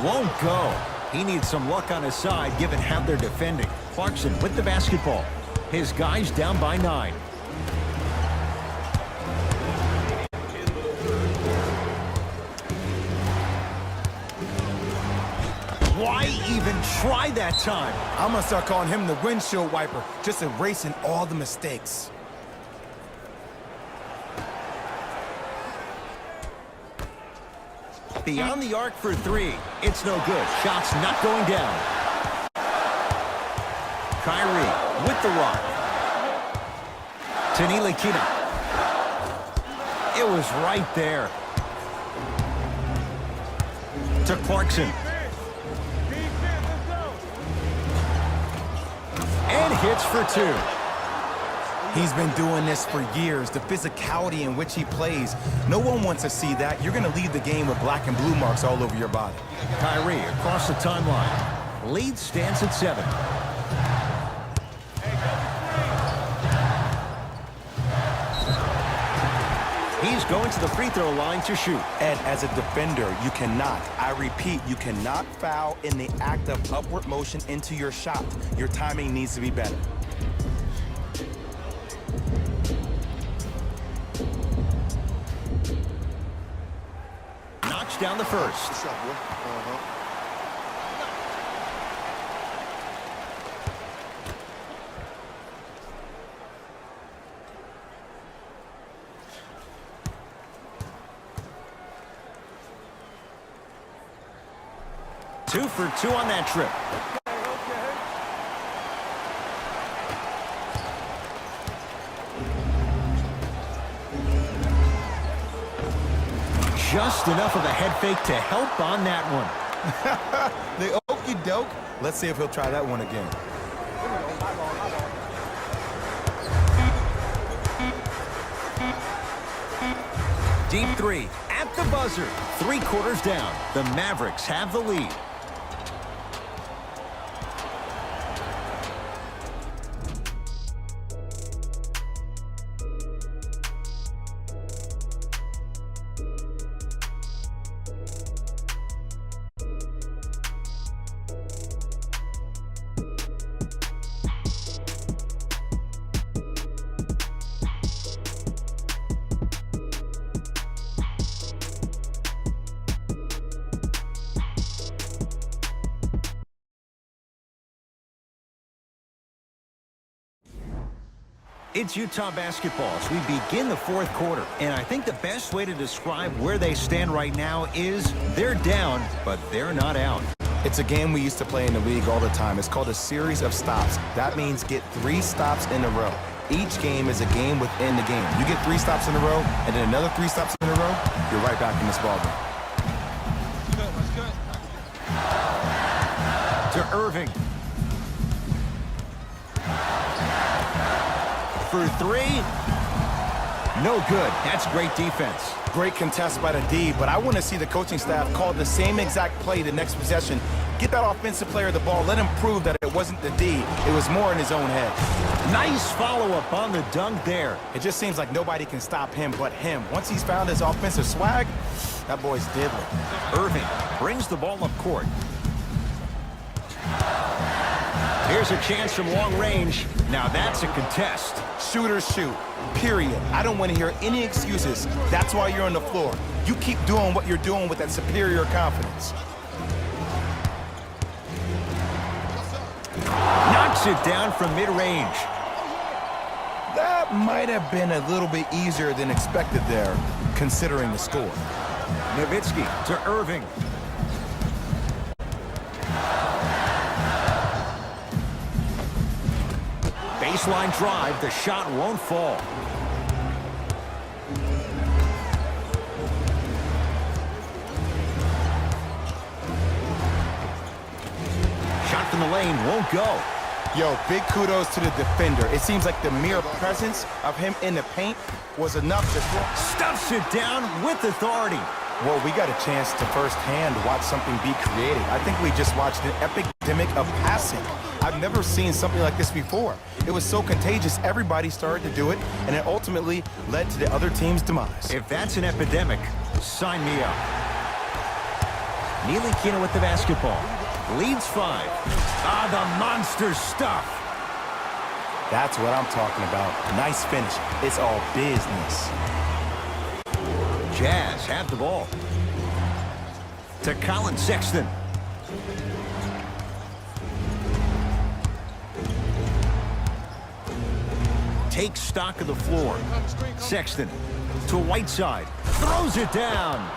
Won't go. He needs some luck on his side, given how they're defending. Clarkson with the basketball. His guy's down by 9. Why even try that time? I'm going to start calling him the windshield wiper, just erasing all the mistakes. Beyond the arc for 3. It's no good. Shot's not going down. Kyrie with the rock. Tanilikina. It was right there. To Clarkson. And hits for 2. He's been doing this for years. The physicality in which he plays, no one wants to see that. You're going to leave the game with black and blue marks all over your body. Kyrie across the timeline. Lead stands at 7. He's going to the free throw line to shoot. Ed, as a defender, you cannot, I repeat, you cannot foul in the act of upward motion into your shot. Your timing needs to be better. Knocks down the first. Good shot, boy. 2 for 2 on that trip. Just enough of a head fake to help on that one. The okey doke. Let's see if he'll try that one again. Deep 3 at the buzzer. 3 quarters down. The Mavericks have the lead. It's Utah basketball as we begin the 4th quarter. And I think the best way to describe where they stand right now is they're down, but they're not out. It's a game we used to play in the league all the time. It's called a series of stops. That means get 3 stops in a row. Each game is a game within the game. You get 3 stops in a row, and then another 3 stops in a row, you're right back in this ballgame. To Irving. For 3. No good. That's great defense. Great contest by the D, but I want to see the coaching staff call the same exact play the next possession. Get that offensive player the ball. Let him prove that it wasn't the D. It was more in his own head. Nice follow-up on the dunk there. It just seems like nobody can stop him but him. Once he's found his offensive swag, that boy's diddling. Irving brings the ball up court. Here's a chance from long range. Now that's a contest. Shooters shoot, period. I don't want to hear any excuses. That's why you're on the floor. You keep doing what you're doing with that superior confidence. Knocks it down from mid-range. That might have been a little bit easier than expected there, considering the score. Nowitzki to Irving. Baseline drive. The shot won't fall. Shot from the lane won't go. Yo, big kudos to the defender. It seems like the mere presence of him in the paint was enough to... Stuffs it down with authority. Well, we got a chance to firsthand watch something be created. I think we just watched an epidemic of passing. I've never seen something like this before. It was so contagious, everybody started to do it, and it ultimately led to the other team's demise. If that's an epidemic, sign me up. Neely Kino with the basketball. Leads 5. Ah, the monster stuff. That's what I'm talking about. Nice finish. It's all business. Jazz have the ball. To Colin Sexton. Takes stock of the floor. Sexton to Whiteside. Throws it down.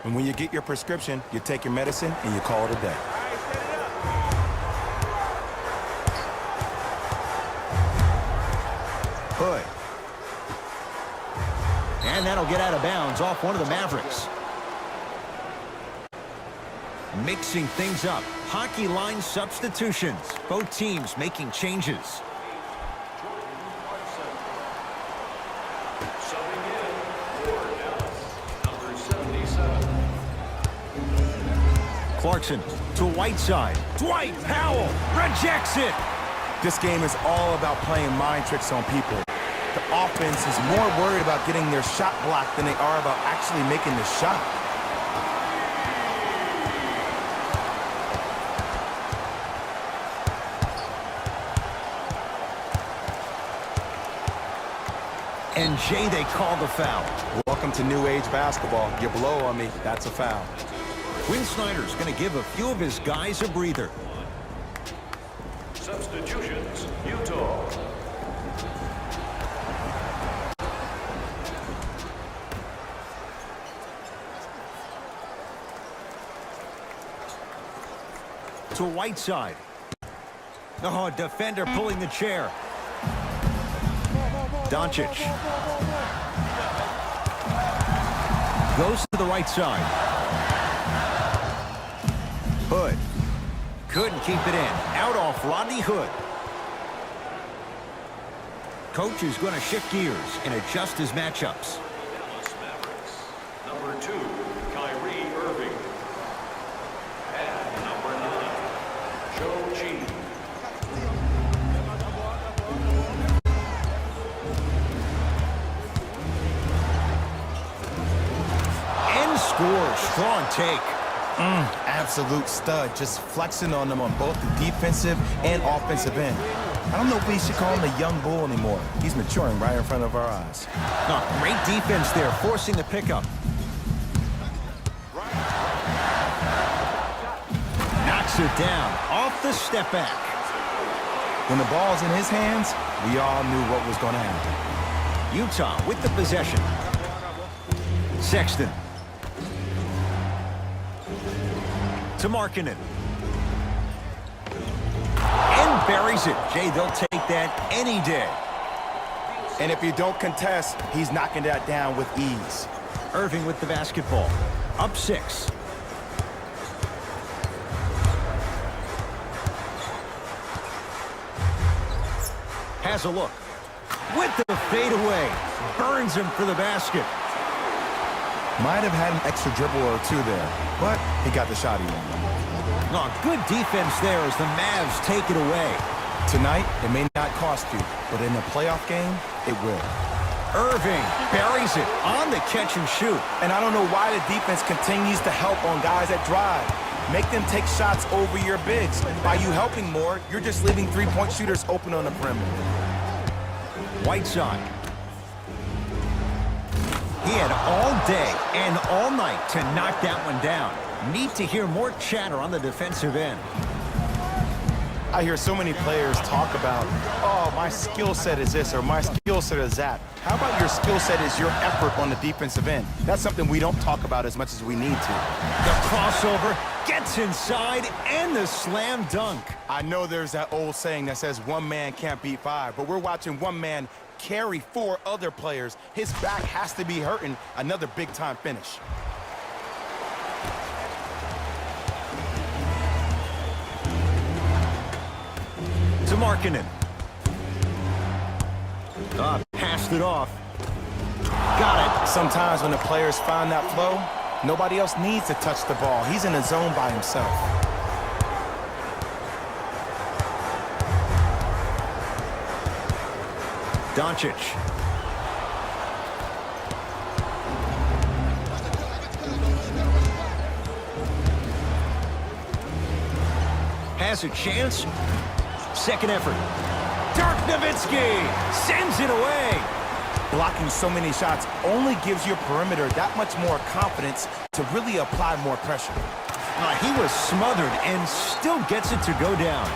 And when you get your prescription, you take your medicine and you call it a day. Hood. And that'll get out of bounds off one of the Mavericks. Mixing things up. Hockey line substitutions. Both teams making changes. Subbing in for Dallas, number 77. Clarkson to Whiteside. Dwight Powell rejects it. This game is all about playing mind tricks on people. The offense is more worried about getting their shot blocked than they are about actually making the shot. And Jay, they call the foul. Welcome to new age basketball. You blow on me, that's a foul. Quinn Snyder's going to give a few of his guys a breather. Substitutions, Utah. To Whiteside. Oh, defender pulling the chair. Doncic. Goes to the right side. Hood. Couldn't keep it in. Out off Rodney Hood. Coach is going to shift gears and adjust his matchups. Dallas Mavericks, number 2, Kyrie Irving. And number 9, Joe G. And scores. Strong take. Absolute stud, just flexing on them on both the defensive and offensive end. I don't know if we should call him a young bull anymore. He's maturing right in front of our eyes. Oh, great defense there, forcing the pickup. Knocks it down off the step back. When the ball's in his hands, we all knew what was going to happen. Utah with the possession. Sexton. To Markkanen. And buries it. Jay, they'll take that any day. And if you don't contest, he's knocking that down with ease. Irving with the basketball. Up 6. Has a look. With the fadeaway. Burns him for the basket. Might have had an extra dribble or two there, but he got the shot in. Oh, good defense there as the Mavs take it away. Tonight, it may not cost you, but in a playoff game, it will. Irving buries it on the catch and shoot. And I don't know why the defense continues to help on guys that drive. Make them take shots over your bigs. By you helping more, you're just leaving three-point shooters open on the perimeter. Whiteside. He had all day and all night to knock that one down. Need to hear more chatter on the defensive end. I hear so many players talk about, oh, my skill set is this or my skill set is that. How about your skill set is your effort on the defensive end? That's something we don't talk about as much as we need to. The crossover gets inside and the slam dunk. I know there's that old saying that says one man can't beat five, but we're watching one man carry four other players. His back has to be hurting. Another big-time finish. To Markkanen. Passed it off. Got it. Sometimes when the players find that flow, nobody else needs to touch the ball. He's in a zone by himself. Doncic. Has a chance. Second effort. Dirk Nowitzki sends it away. Blocking so many shots only gives your perimeter that much more confidence to really apply more pressure. He was smothered and still gets it to go down.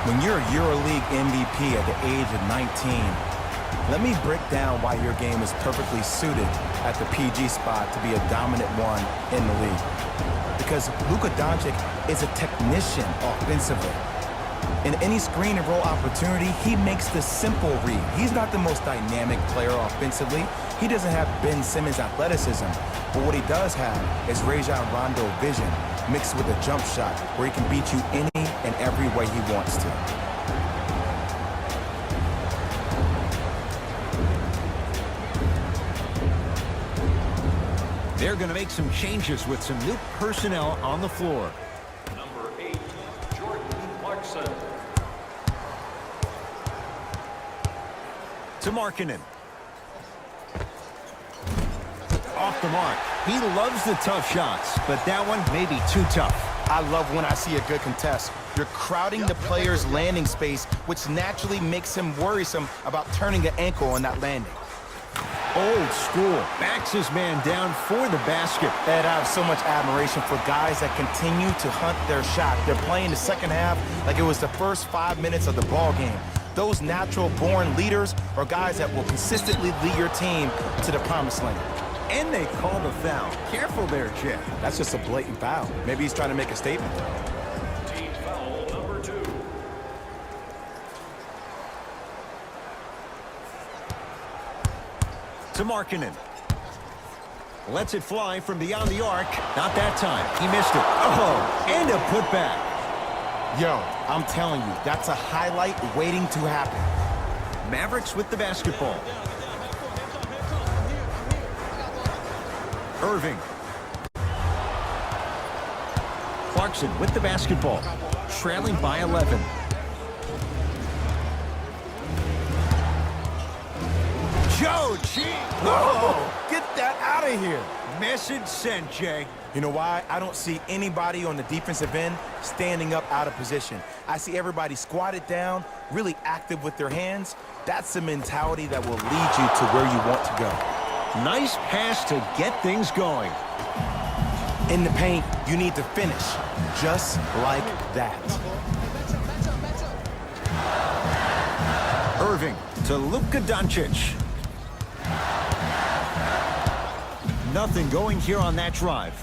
When you're a EuroLeague MVP at the age of 19, let me break down why your game is perfectly suited at the PG spot to be a dominant one in the league. Because Luka Doncic is a technician offensively. In any screen and roll opportunity, he makes the simple read. He's not the most dynamic player offensively. He doesn't have Ben Simmons' athleticism. But what he does have is Rajon Rondo vision mixed with a jump shot where he can beat you any and every way he wants to. They're going to make some changes with some new personnel on the floor. Number 8, Jordan Clarkson. To Markkanen. Off the mark. He loves the tough shots, but that one may be too tough. I love when I see a good contest. You're crowding the player's landing space, which naturally makes him worrisome about turning an ankle on that landing. Old school. Backs his man down for the basket. Ed, I have so much admiration for guys that continue to hunt their shot. They're playing the second half like it was the first 5 minutes of the ball game. Those natural-born leaders are guys that will consistently lead your team to the promised land. And they call the foul. Careful there, Jeff. That's just a blatant foul. Maybe he's trying to make a statement. Team foul number 2. To Markkanen. Lets it fly from beyond the arc. Not that time. He missed it. Oh, and a putback. Yo, I'm telling you, that's a highlight waiting to happen. Mavericks with the basketball. Irving. Clarkson with the basketball. Trailing by 11. Joe G. Oh, get that out of here. Message sent, Jay. You know why? I don't see anybody on the defensive end standing up out of position. I see everybody squatted down, really active with their hands. That's the mentality that will lead you to where you want to go. Nice pass to get things going. In the paint, you need to finish just like that. Irving to Luka Doncic. Nothing going here on that drive.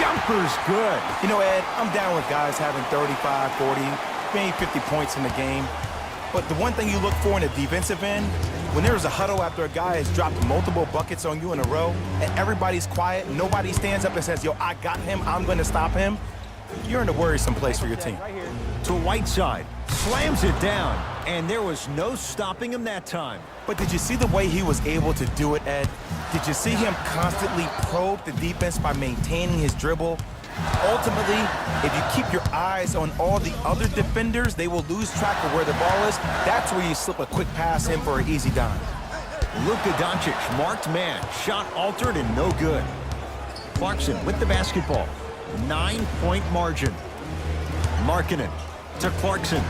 Jumper's good. You know, Ed, I'm down with guys having 35, 40, maybe 50 points in the game. But the one thing you look for in the defensive end, when there's a huddle after a guy has dropped multiple buckets on you in a row, and everybody's quiet, nobody stands up and says, yo, I got him, I'm going to stop him, you're in a worrisome place for your team. To Whiteside. Slams it down. And there was no stopping him that time. But did you see the way he was able to do it, Ed? Did you see him constantly probe the defense by maintaining his dribble? Ultimately, if you keep your eyes on all the other defenders, they will lose track of where the ball is. That's where you slip a quick pass in for an easy dime. Luka Doncic, marked man. Shot altered and no good. Clarkson with the basketball. 9-point margin. Markkanen to Clarkson.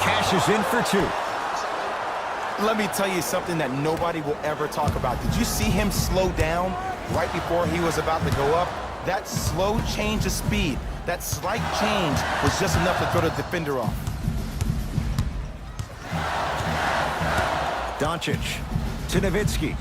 Cashes in for 2. Let me tell you something that nobody will ever talk about. Did you see him slow down right before he was about to go up, that slow change of speed, that slight change was just enough to throw the defender off. Doncic to Nowitzki.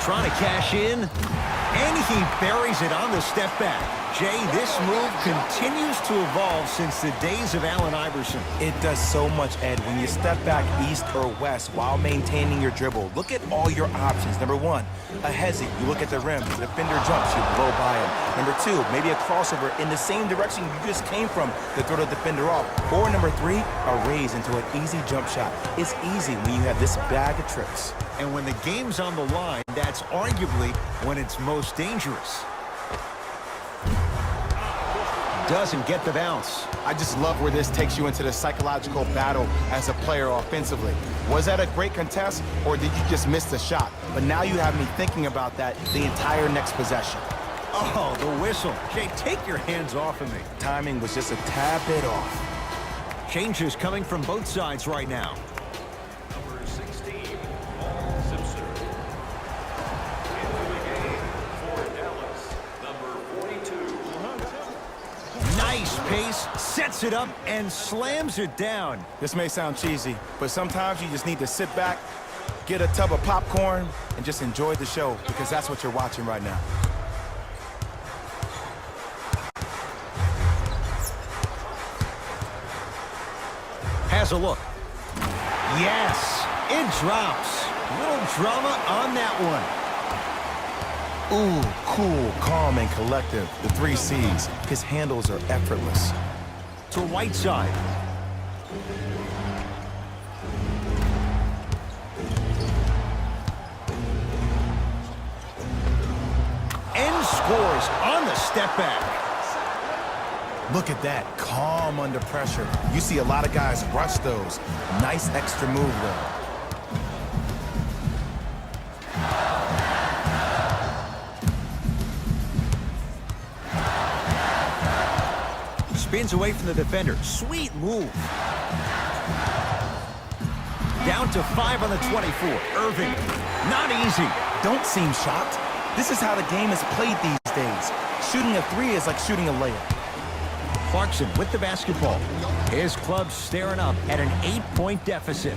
Trying to cash in, and he buries it on the step back. Jay, this move continues to evolve since the days of Allen Iverson. It does so much, Ed, when you step back east or west while maintaining your dribble. Look at all your options. Number one, a hezzy. You look at the rim. The defender jumps. You blow by him. Number two, maybe a crossover in the same direction you just came from to throw the defender off. Or number three, a raise into an easy jump shot. It's easy when you have this bag of tricks. And when the game's on the line, that's arguably when it's most dangerous. Doesn't get the bounce. I just love where this takes you into the psychological battle as a player offensively. Was that a great contest, or did you just miss the shot? But now you have me thinking about that the entire next possession. Oh, the whistle. Jay, take your hands off of me. Timing was just a tad bit off. Changes coming from both sides right now. Number 16, Paul Zipser. Into the game for Dallas, number 42. Nice pace, sets it up, and slams it down. This may sound cheesy, but sometimes you just need to sit back, get a tub of popcorn, and just enjoy the show, because that's what you're watching right now. Has a look. Yes, it drops. Little drama on that one. Ooh, cool, calm, and collective. The 3 C's. His handles are effortless. To Whiteside. And scores on the step back. Look at that, calm under pressure. You see a lot of guys rush those. Nice extra move though. Spins away from the defender. Sweet move. Down to 5 on the 24. Irving. Not easy. Don't seem shocked. This is how the game is played these days. Shooting a 3 is like shooting a layup. Clarkson with the basketball. His club staring up at an 8-point deficit.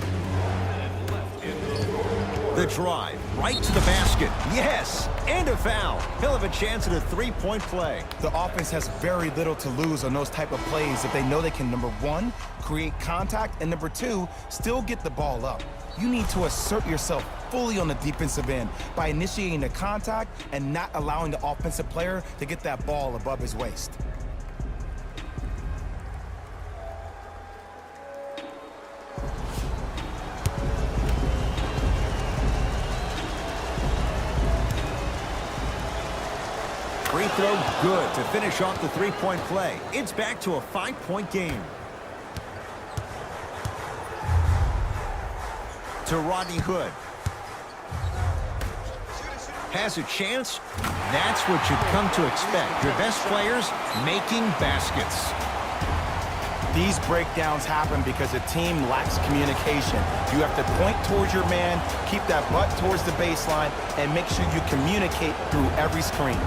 The drive right to the basket. Yes, and a foul. He'll have a chance at a 3-point play. The offense has very little to lose on those type of plays if they know they can, number one, create contact, and number two, still get the ball up. You need to assert yourself fully on the defensive end by initiating the contact and not allowing the offensive player to get that ball above his waist. Free throw good to finish off the 3-point play. It's back to a 5-point game. To Rodney Hood. Has a chance. That's what you've come to expect. Your best players making baskets. These breakdowns happen because a team lacks communication. You have to point towards your man, keep that butt towards the baseline, and make sure you communicate through every screen.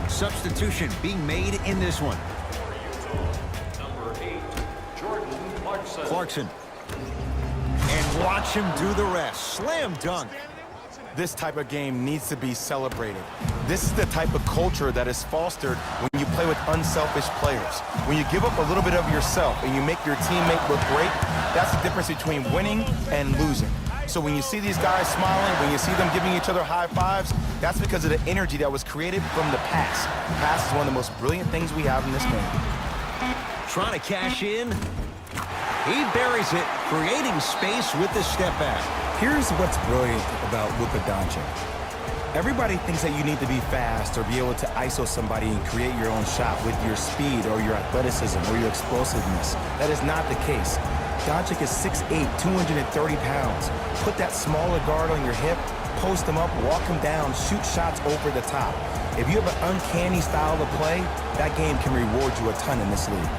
Substitution being made in this one. Number 8, Jordan Clarkson. Clarkson. And watch him do the rest. Slam dunk. This type of game needs to be celebrated. This is the type of culture that is fostered when you play with unselfish players. When you give up a little bit of yourself and you make your teammate look great, that's the difference between winning and losing. So when you see these guys smiling, when you see them giving each other high fives, that's because of the energy that was created from the pass. Pass is one of the most brilliant things we have in this game. Trying to cash in. He buries it, creating space with the step back. Here's what's brilliant about Luka Doncic. Everybody thinks that you need to be fast or be able to ISO somebody and create your own shot with your speed or your athleticism or your explosiveness. That is not the case. Doncic is 6'8", 230 pounds. Put that smaller guard on your hip, post him up, walk him down, shoot shots over the top. If you have an uncanny style to play, that game can reward you a ton in this league.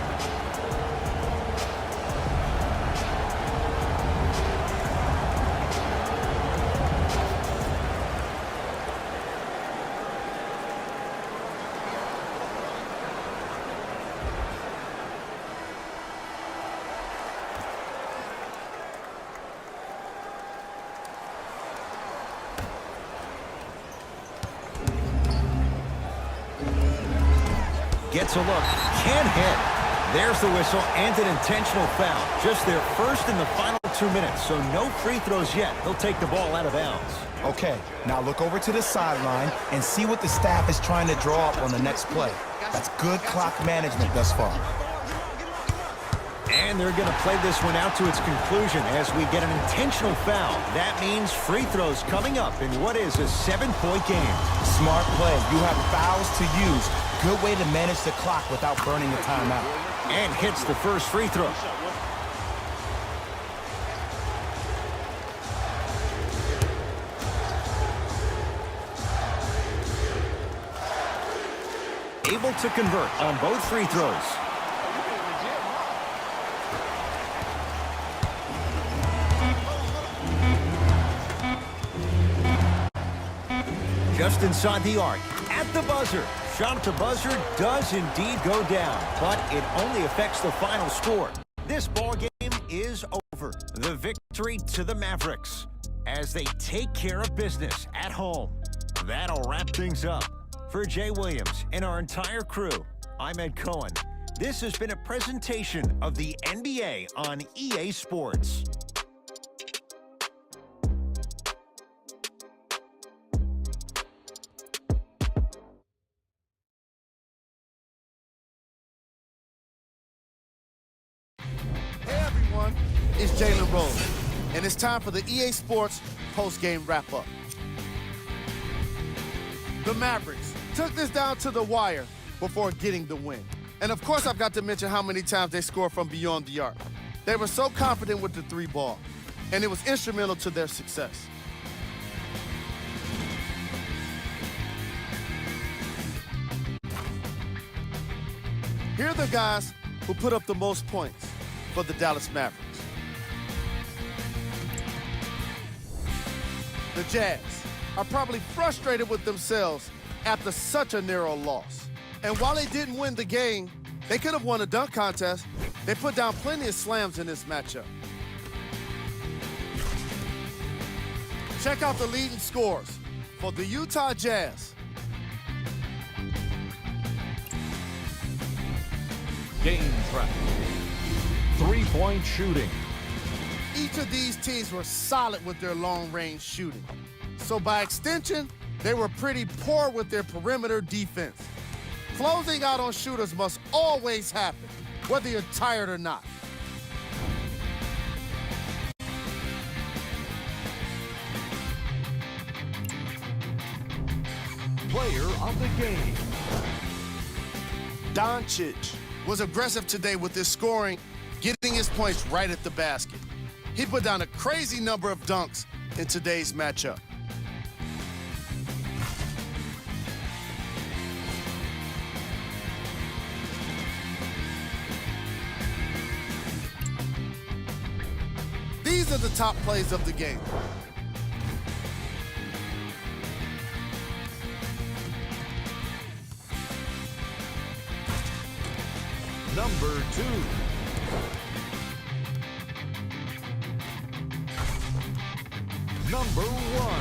Gets a look, can't hit. There's the whistle and an intentional foul. Just their first in the final 2 minutes, so no free throws yet. They'll take the ball out of bounds. Okay, now look over to the sideline and see what the staff is trying to draw up on the next play. That's good clock management thus far. And they're going to play this one out to its conclusion as we get an intentional foul. That means free throws coming up in what is a 7-point game. Smart play. You have fouls to use. Good way to manage the clock without burning the timeout. And hits the first free throw. Able to convert on both free throws. Just inside the arc, at the buzzer. Shot at the buzzer does indeed go down, but it only affects the final score. This ball game is over. The victory to the Mavericks as they take care of business at home. That'll wrap things up. For Jay Williams and our entire crew, I'm Ed Cohen. This has been a presentation of the NBA on EA Sports. It's Jalen Rose, and it's time for the EA Sports post-game wrap-up. The Mavericks took this down to the wire before getting the win. And of course, I've got to mention how many times they scored from beyond the arc. They were so confident with the three ball, and it was instrumental to their success. Here are the guys who put up the most points for the Dallas Mavericks. The Jazz are probably frustrated with themselves after such a narrow loss. And while they didn't win the game, they could have won a dunk contest. They put down plenty of slams in this matchup. Check out the leading scores for the Utah Jazz. Game track. Three-point shooting. Each of these teams were solid with their long-range shooting. So by extension, they were pretty poor with their perimeter defense. Closing out on shooters must always happen, whether you're tired or not. Player of the game. Doncic was aggressive today with his scoring, getting his points right at the basket. He put down a crazy number of dunks in today's matchup. These are the top plays of the game. Number 2. Number 1.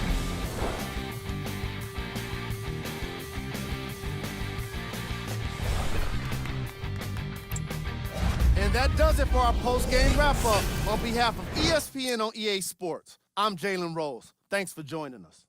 And that does it for our post-game wrap-up. On behalf of ESPN on EA Sports, I'm Jalen Rose. Thanks for joining us.